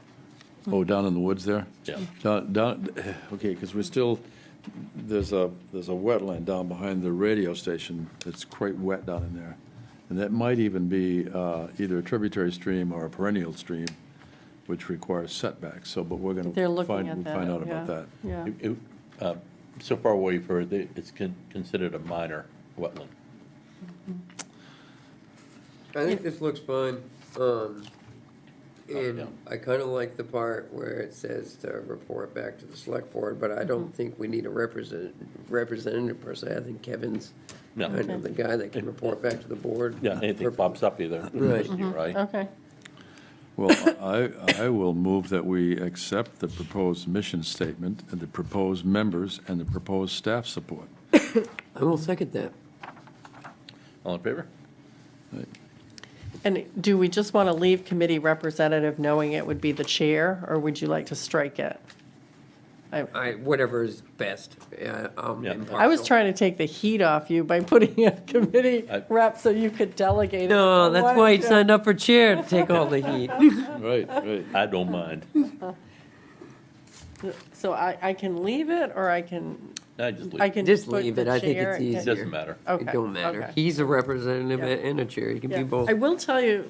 Oh, down in the woods there? Yeah. Down, okay, because we're still, there's a wetland down behind the radio station that's quite wet down in there. And that might even be either a tributary stream or a perennial stream, which requires setbacks, so, but we're gonna They're looking find, at we'll that. find out yeah. about that. Yeah. So far away for, it's considered a minor wetland. I think this looks fine. And I kind of like the part where it says to report back to the select board, but I don't think we need a representative per se. I think Kevin's No. kind of the guy that can report back to the board. Yeah, anything pops up either. Right. Right? Okay. Well, I will move that we accept the proposed mission statement and the proposed members and the proposed staff support. I will second that. All in favor? And do we just want to leave committee knowing it would be the chair, or would you like to strike it? Whatever is best. I'm Yeah. impartial. I was trying to take the heat off you by putting a committee rep so you could delegate. it. No, that's why you Why- signed up for chair, to take all the heat. Right, right. I don't mind. So I can leave it, or I can Just I leave. can Just put leave the it. I think chair- it's It easier. doesn't matter. Okay, It don't matter. okay. He's a representative Yeah. and a chair. He can Yeah. be both. I will tell you,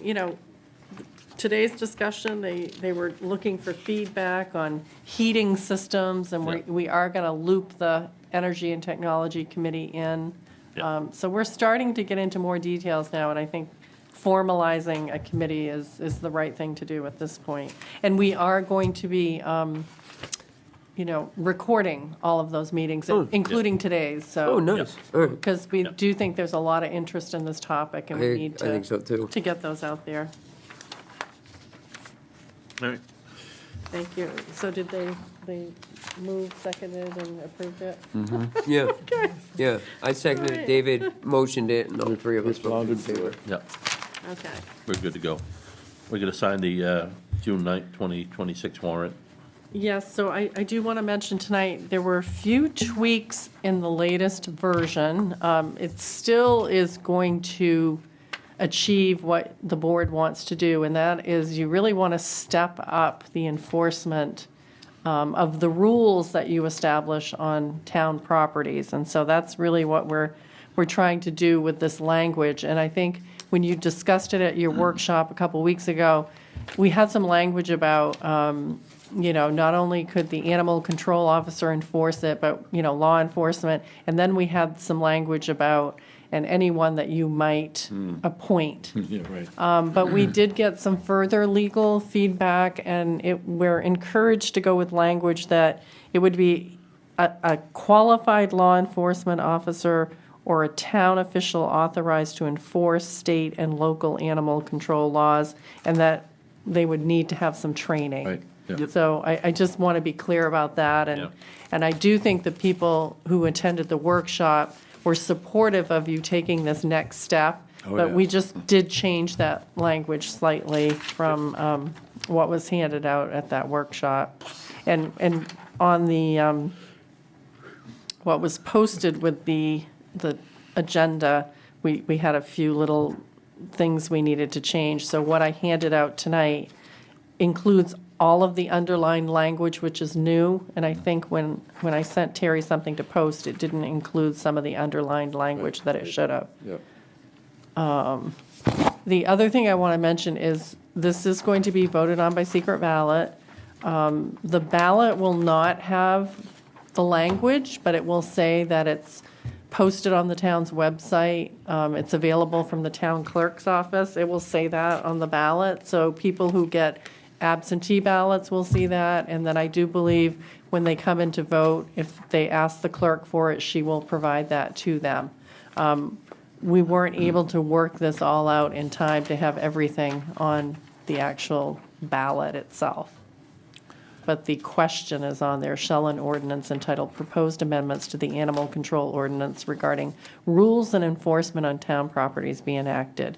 today's discussion, they were looking for feedback on heating systems, and Yeah. we are going to loop the Energy and Technology Committee in. Yeah. So we're starting to get into more details now, and I think formalizing a committee is the right thing to do at this point. And we are going to be, recording all of those meetings, including today's, so. Oh, nice. All right. Because we do think there's a lot of interest in this topic, and we I need think so, too. to get those out there. All right. Thank you. So did they move, seconded, and approved it? Yeah, yeah. I seconded All right. it. David motioned it, and all three of us voted in favor. Yeah, Okay. we're good to go. We're gonna sign the June 9th, 2026 warrant. Yes, so I do want to mention tonight, there were a few tweaks in the latest version. It still is going to achieve what the board wants to do, and that is you really want to step up the enforcement of the rules that you establish on town properties. And so that's really what we're trying to do with this language. And I think when you discussed it at your workshop a couple weeks ago, we had some language about, not only could the animal control officer enforce it, but, law enforcement. And then we had some language about, and anyone that you might appoint. Yeah, right. But we did get some further legal feedback, and we're encouraged to go with language that it would be a qualified law enforcement officer or a town official authorized to enforce state and local animal control laws, and that they would need to have some training. Right, yeah. So I just want to be clear about that, Yeah. and I do think the people who attended the workshop were supportive of you taking this next step, Oh, but yeah. we just did change that language slightly from what was handed out at that workshop. And on the, what was posted with the agenda, we had a few little things we needed to change. So what I handed out tonight includes all of the underlined language, which is new, and I think when I sent Terry something to post, it didn't include some of the underlined language that it should have. Yeah. The other thing I want to mention is this is going to be voted on by secret ballot. The ballot will not have the language, but it will say that it's posted on the town's website. It's available from the town clerk's office. It will say that on the ballot, so people who get absentee ballots will see that, and then I do believe when they come in to vote, if they ask the clerk for it, she will provide that to them. We weren't able to work this all out in time to have everything on the actual ballot itself. But the question is on there, shall an ordinance entitled Proposed Amendments to the Animal Control Ordinance regarding rules and enforcement on town properties be enacted?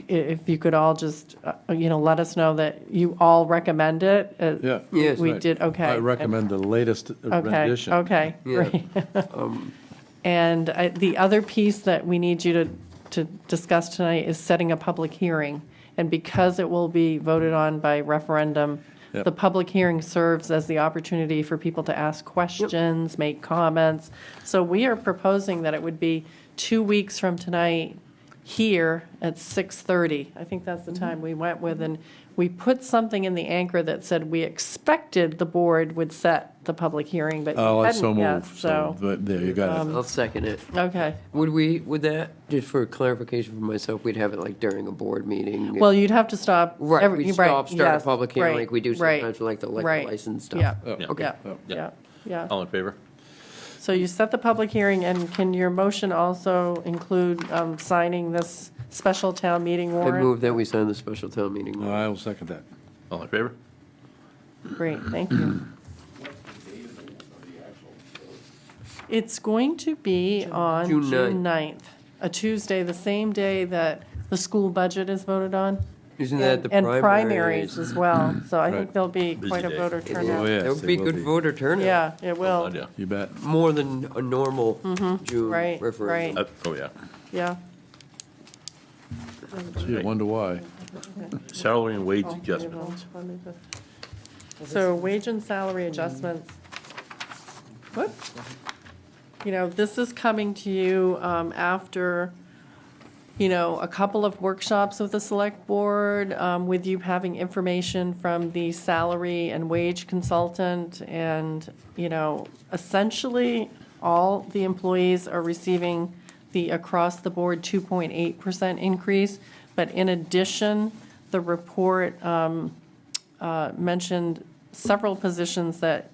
If you could all just, let us know that you all recommend it. Yeah. Yes. We Right. did, okay. I recommend the latest Okay, rendition. okay, Yeah. great. And the other piece that we need you to discuss tonight is setting a public hearing. And because it will be voted on by referendum, Yep. the public hearing serves as the opportunity for people to ask questions, make comments. So we are proposing that it would be 2 weeks from tonight here at 6:30. I think that's the time we went with, and we put something in the anchor that said we expected the board would set the public hearing, but Oh, you I so hadn't yet, moved. so, But there, you got it. I'll second it. okay. Would that, just for clarification for myself, we'd have it like during a board meeting? Well, you'd have to stop. Right, we'd start a yes, public hearing right, like we do right, sometimes for like the liquor right. license stuff. Yeah, Yeah. Okay. yeah. All in favor? So you set the public hearing, and can your motion also include signing this special town meeting I warrant? move that we sign the special town meeting. I will second that. All in favor? Great, thank you. It's going to be on June June 9th. 9th, a Tuesday, the same day that the school budget is voted on. Isn't that the And primaries? primaries as well, so I think Right. therell be quite a day. voter Oh, turnout. yes, That would it be will good voter turnout. Yeah, it will, Oh, yeah. You bet. More than a normal June right, referendum. right. Oh, yeah. yeah. Gee, I wonder why. Salary and wage Oh, adjustments. So wage and salary adjustments. What? This is coming to you after, a couple of workshops with the select board, with you having information from the salary and wage consultant. And, essentially, all the employees are receiving the across-the-board 2.8% increase. But in addition, the report mentioned several positions that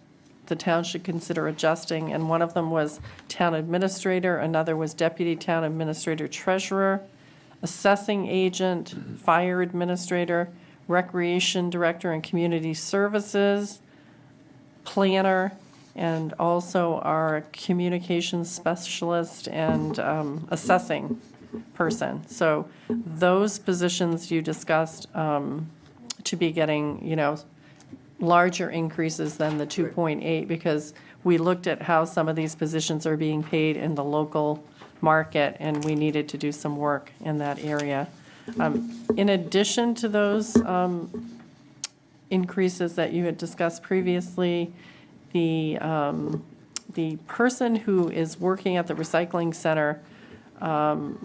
the town should consider adjusting, and one of them was town administrator, another was deputy town administrator treasurer, assessing agent, fire administrator, recreation director and community services, planner, and also our communications specialist and assessing person. So those positions you discussed to be getting, larger increases than the 2.8, because we looked at how some of these positions are being paid in the local market, and we needed to do some work in that area. In addition to those increases that you had discussed previously, the person who is working at the recycling center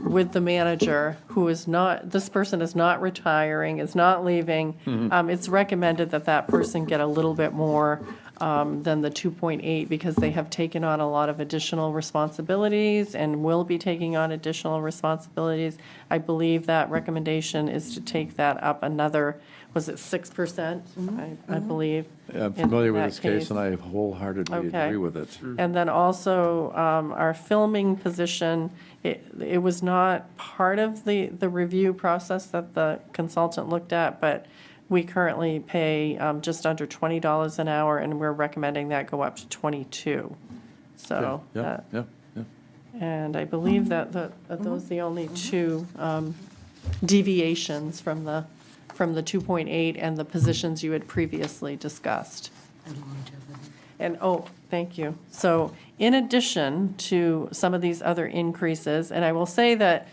with the manager, who is not, this person is not retiring, is not leaving, it's recommended that that person get a little bit more than the 2.8, because they have taken on a lot of additional responsibilities and will be taking on additional responsibilities. I believe that recommendation is to take that up another, was it 6%? I believe. I'm familiar in with that this case, and I wholeheartedly Okay. agree with it. And then also, our filming position, it was not part of the review process that the consultant looked at, but we currently pay just under $20 an hour, and we're recommending that go up to 22. So, Yeah, yeah, yeah. and I believe that those are the only two deviations from the 2.8 and the positions you had previously discussed. And, thank you. So in addition to some of these other increases, and I will say that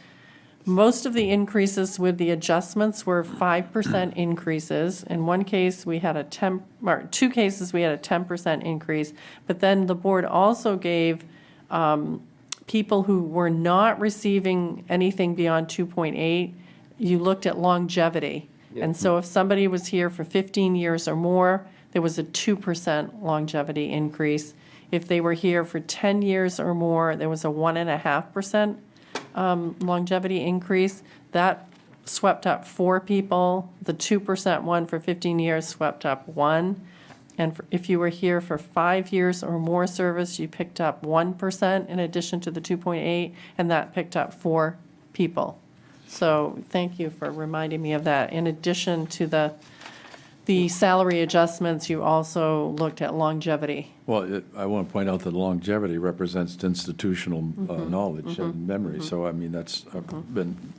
most of the increases with the adjustments were 5% increases. In one case, we had two cases, we had a 10% increase. But then the board also gave people who were not receiving anything beyond 2.8, you looked at longevity. And so if somebody was here for 15 years or more, there was a 2% longevity increase. If they were here for 10 years or more, there was a 1.5% longevity increase. That swept up 4 people. The 2% one for 15 years swept up 1. And if you were here for 5 years or more service, you picked up 1% in addition to the 2.8, and that picked up 4 people. So thank you for reminding me of that. In addition to the salary adjustments, you also looked at longevity. Well, I want to point out that longevity represents institutional knowledge and memory, so I mean, that's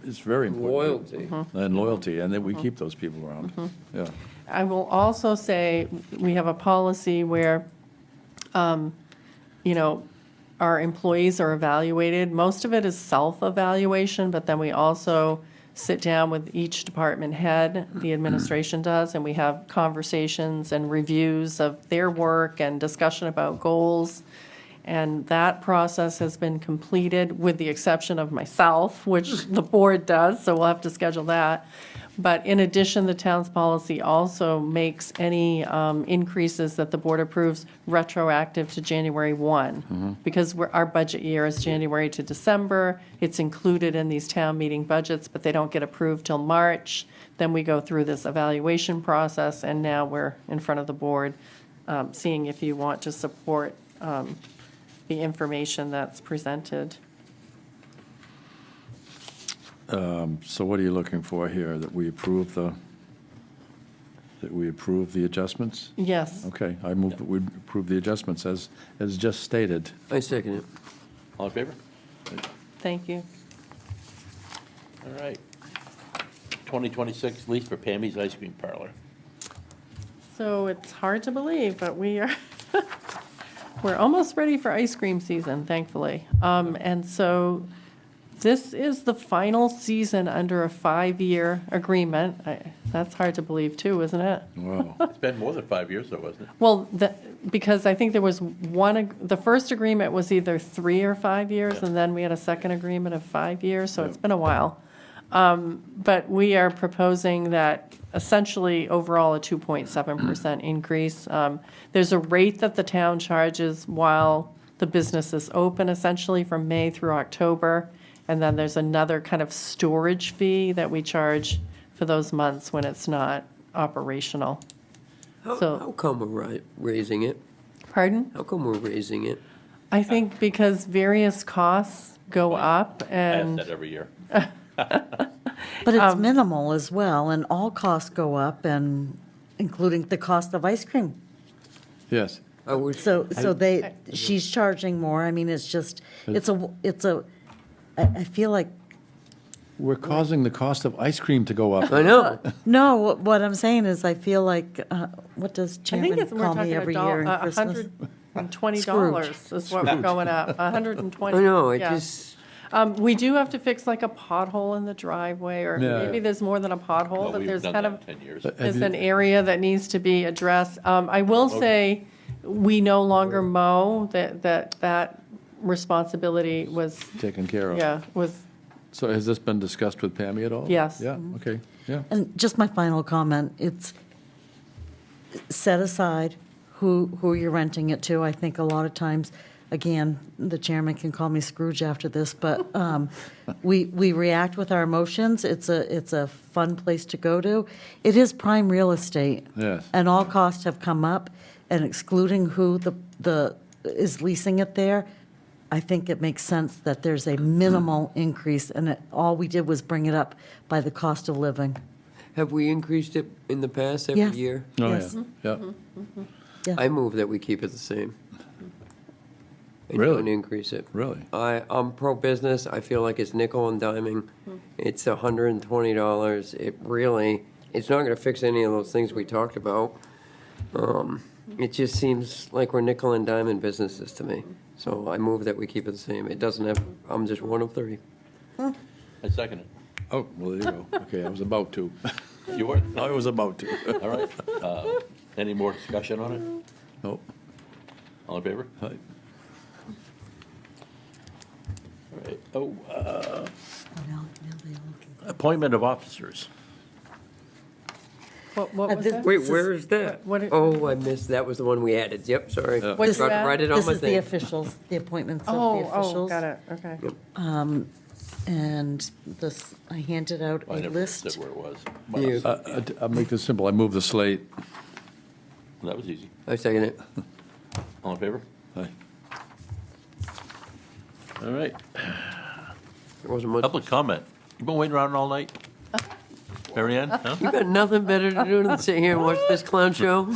it's very important. Loyalty. And loyalty, and then we keep those people around, yeah. I will also say, we have a policy where, our employees are evaluated. Most of it is self-evaluation, but then we also sit down with each department head, the administration does, and we have conversations and reviews of their work and discussion about goals. And that process has been completed, with the exception of myself, which the board does, so we'll have to schedule that. But in addition, the town's policy also makes any increases that the board approves retroactive to January 1. Because our budget year is January to December. It's included in these town meeting budgets, but they don't get approved till March. Then we go through this evaluation process, and now we're in front of the board, seeing if you want to support the information that's presented. So what are you looking for here, that we approve the adjustments? Yes. Okay, I move that we approve the adjustments as just stated. I second it. All in favor? Thank you. All right. 2026 lease for Pammy's Ice Cream Parlor. So it's hard to believe, but we're almost ready for ice cream season, thankfully. And so this is the final season under a 5-year agreement. That's hard to believe too, isn't it? Wow. It's been more than 5 years though, wasn't it? Well, because I think there was the first agreement was either 3 or 5 years, Yeah. and then we had a second agreement of 5 years, so it's been a while. But we are proposing that essentially overall a 2.7% increase. There's a rate that the town charges while the business is open, essentially from May through October. And then there's another kind of storage fee that we charge for those months when it's not operational. How come we're raising it? Pardon? How come we're raising it? I think because various costs go up I ask and. that every year. But it's minimal as well, and all costs go up, and including the cost of ice cream. Yes. So she's charging more. I mean, it's just, I feel like, We're causing the cost of ice cream to go up. I know. no, what I'm saying is I feel like, what does I think Chairman we're call talking me every year in Christmas? $120 is what we're going up, $120. I know, yeah. We do have to fix like a pothole in the driveway, or Yeah. maybe there's more than a pothole, Well, but we've there's done kind that of, 10 years. there's an area that needs to be addressed. I will say, we no longer mow, that responsibility was, Taken care of. yeah, was, So has this been discussed with Pammy at all? Yes. Yeah, okay, yeah. And just my final comment, it's set aside who you're renting it to. I think a lot of times, again, the chairman can call me Scrooge after this, but we react with our emotions. It's a fun place to go to. It is prime real estate. Yes. And all costs have come up, and excluding who the is leasing it there, I think it makes sense that there's a minimal increase, and all we did was bring it up by the cost of living. Have we increased it in the past every Yes. year? Oh, Yes. yeah, yeah. I move that we keep it the same. And Really? don't increase it. Really? I'm pro-business. I feel like it's nickel and diming. It's $120. It's not gonna fix any of those things we talked about. It just seems like we're nickel and diming businesses to me. So I move that we keep it the same. It doesn't have, I'm just one of 3. I second it. Oh, well, there you go. Okay, I was about to. You were? I was about to. All right. Any more discussion on it? Nope. All in favor? Aye. All right. Appointment of officers. what was this- that? Wait, where is that? What- Oh, I missed, that was the one we added. Yep, sorry. What's Forgot to that? write it on This my is the thing. officials, the appointments of the Oh, officials. got it, okay. And this, I handed out I a never list. said where it was. Yeah. I'll make this simple. I move the slate. That was easy. I second it. All in favor? Aye. All right. There wasn't much. Public comment. You been waiting around all night? Mary Ann? No? You got nothing better to do than sit here and watch this clown show?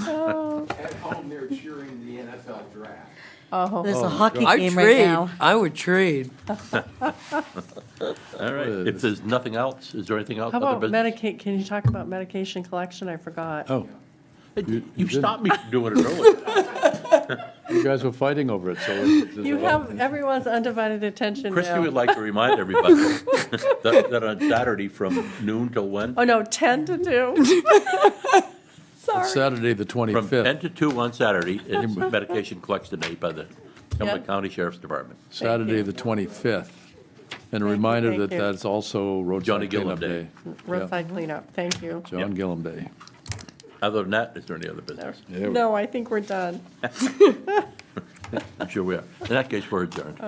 At home, they're cheering the NFL draft. Oh, There's a hockey I'd game right trade. now. I would trade. All right. If there's nothing else, is there anything else? how other about business? Medicate, can you talk about medication collection? I forgot. Oh, Hey, you stopped me from doing it earlier. you guys were fighting over it, so. there's You a lot- have everyone's undivided attention Christie now. would like to remind everybody that on Saturday from noon till when? Oh, no, 10 to 2. Sorry. Saturday, the From 25th. 10 to 2 on Saturday, it's medication collection day by the Cumberland Yeah. County Sheriff's Department. Saturday, the 25th. And a reminder thank that you. that's also Johnny roadside Gillum cleanup day. Roadside cleanup, thank you. John Gillum Day. Other than that, is there any other business? Yeah. No, I think we're done. I'm sure we are. In that case, we're adjourned.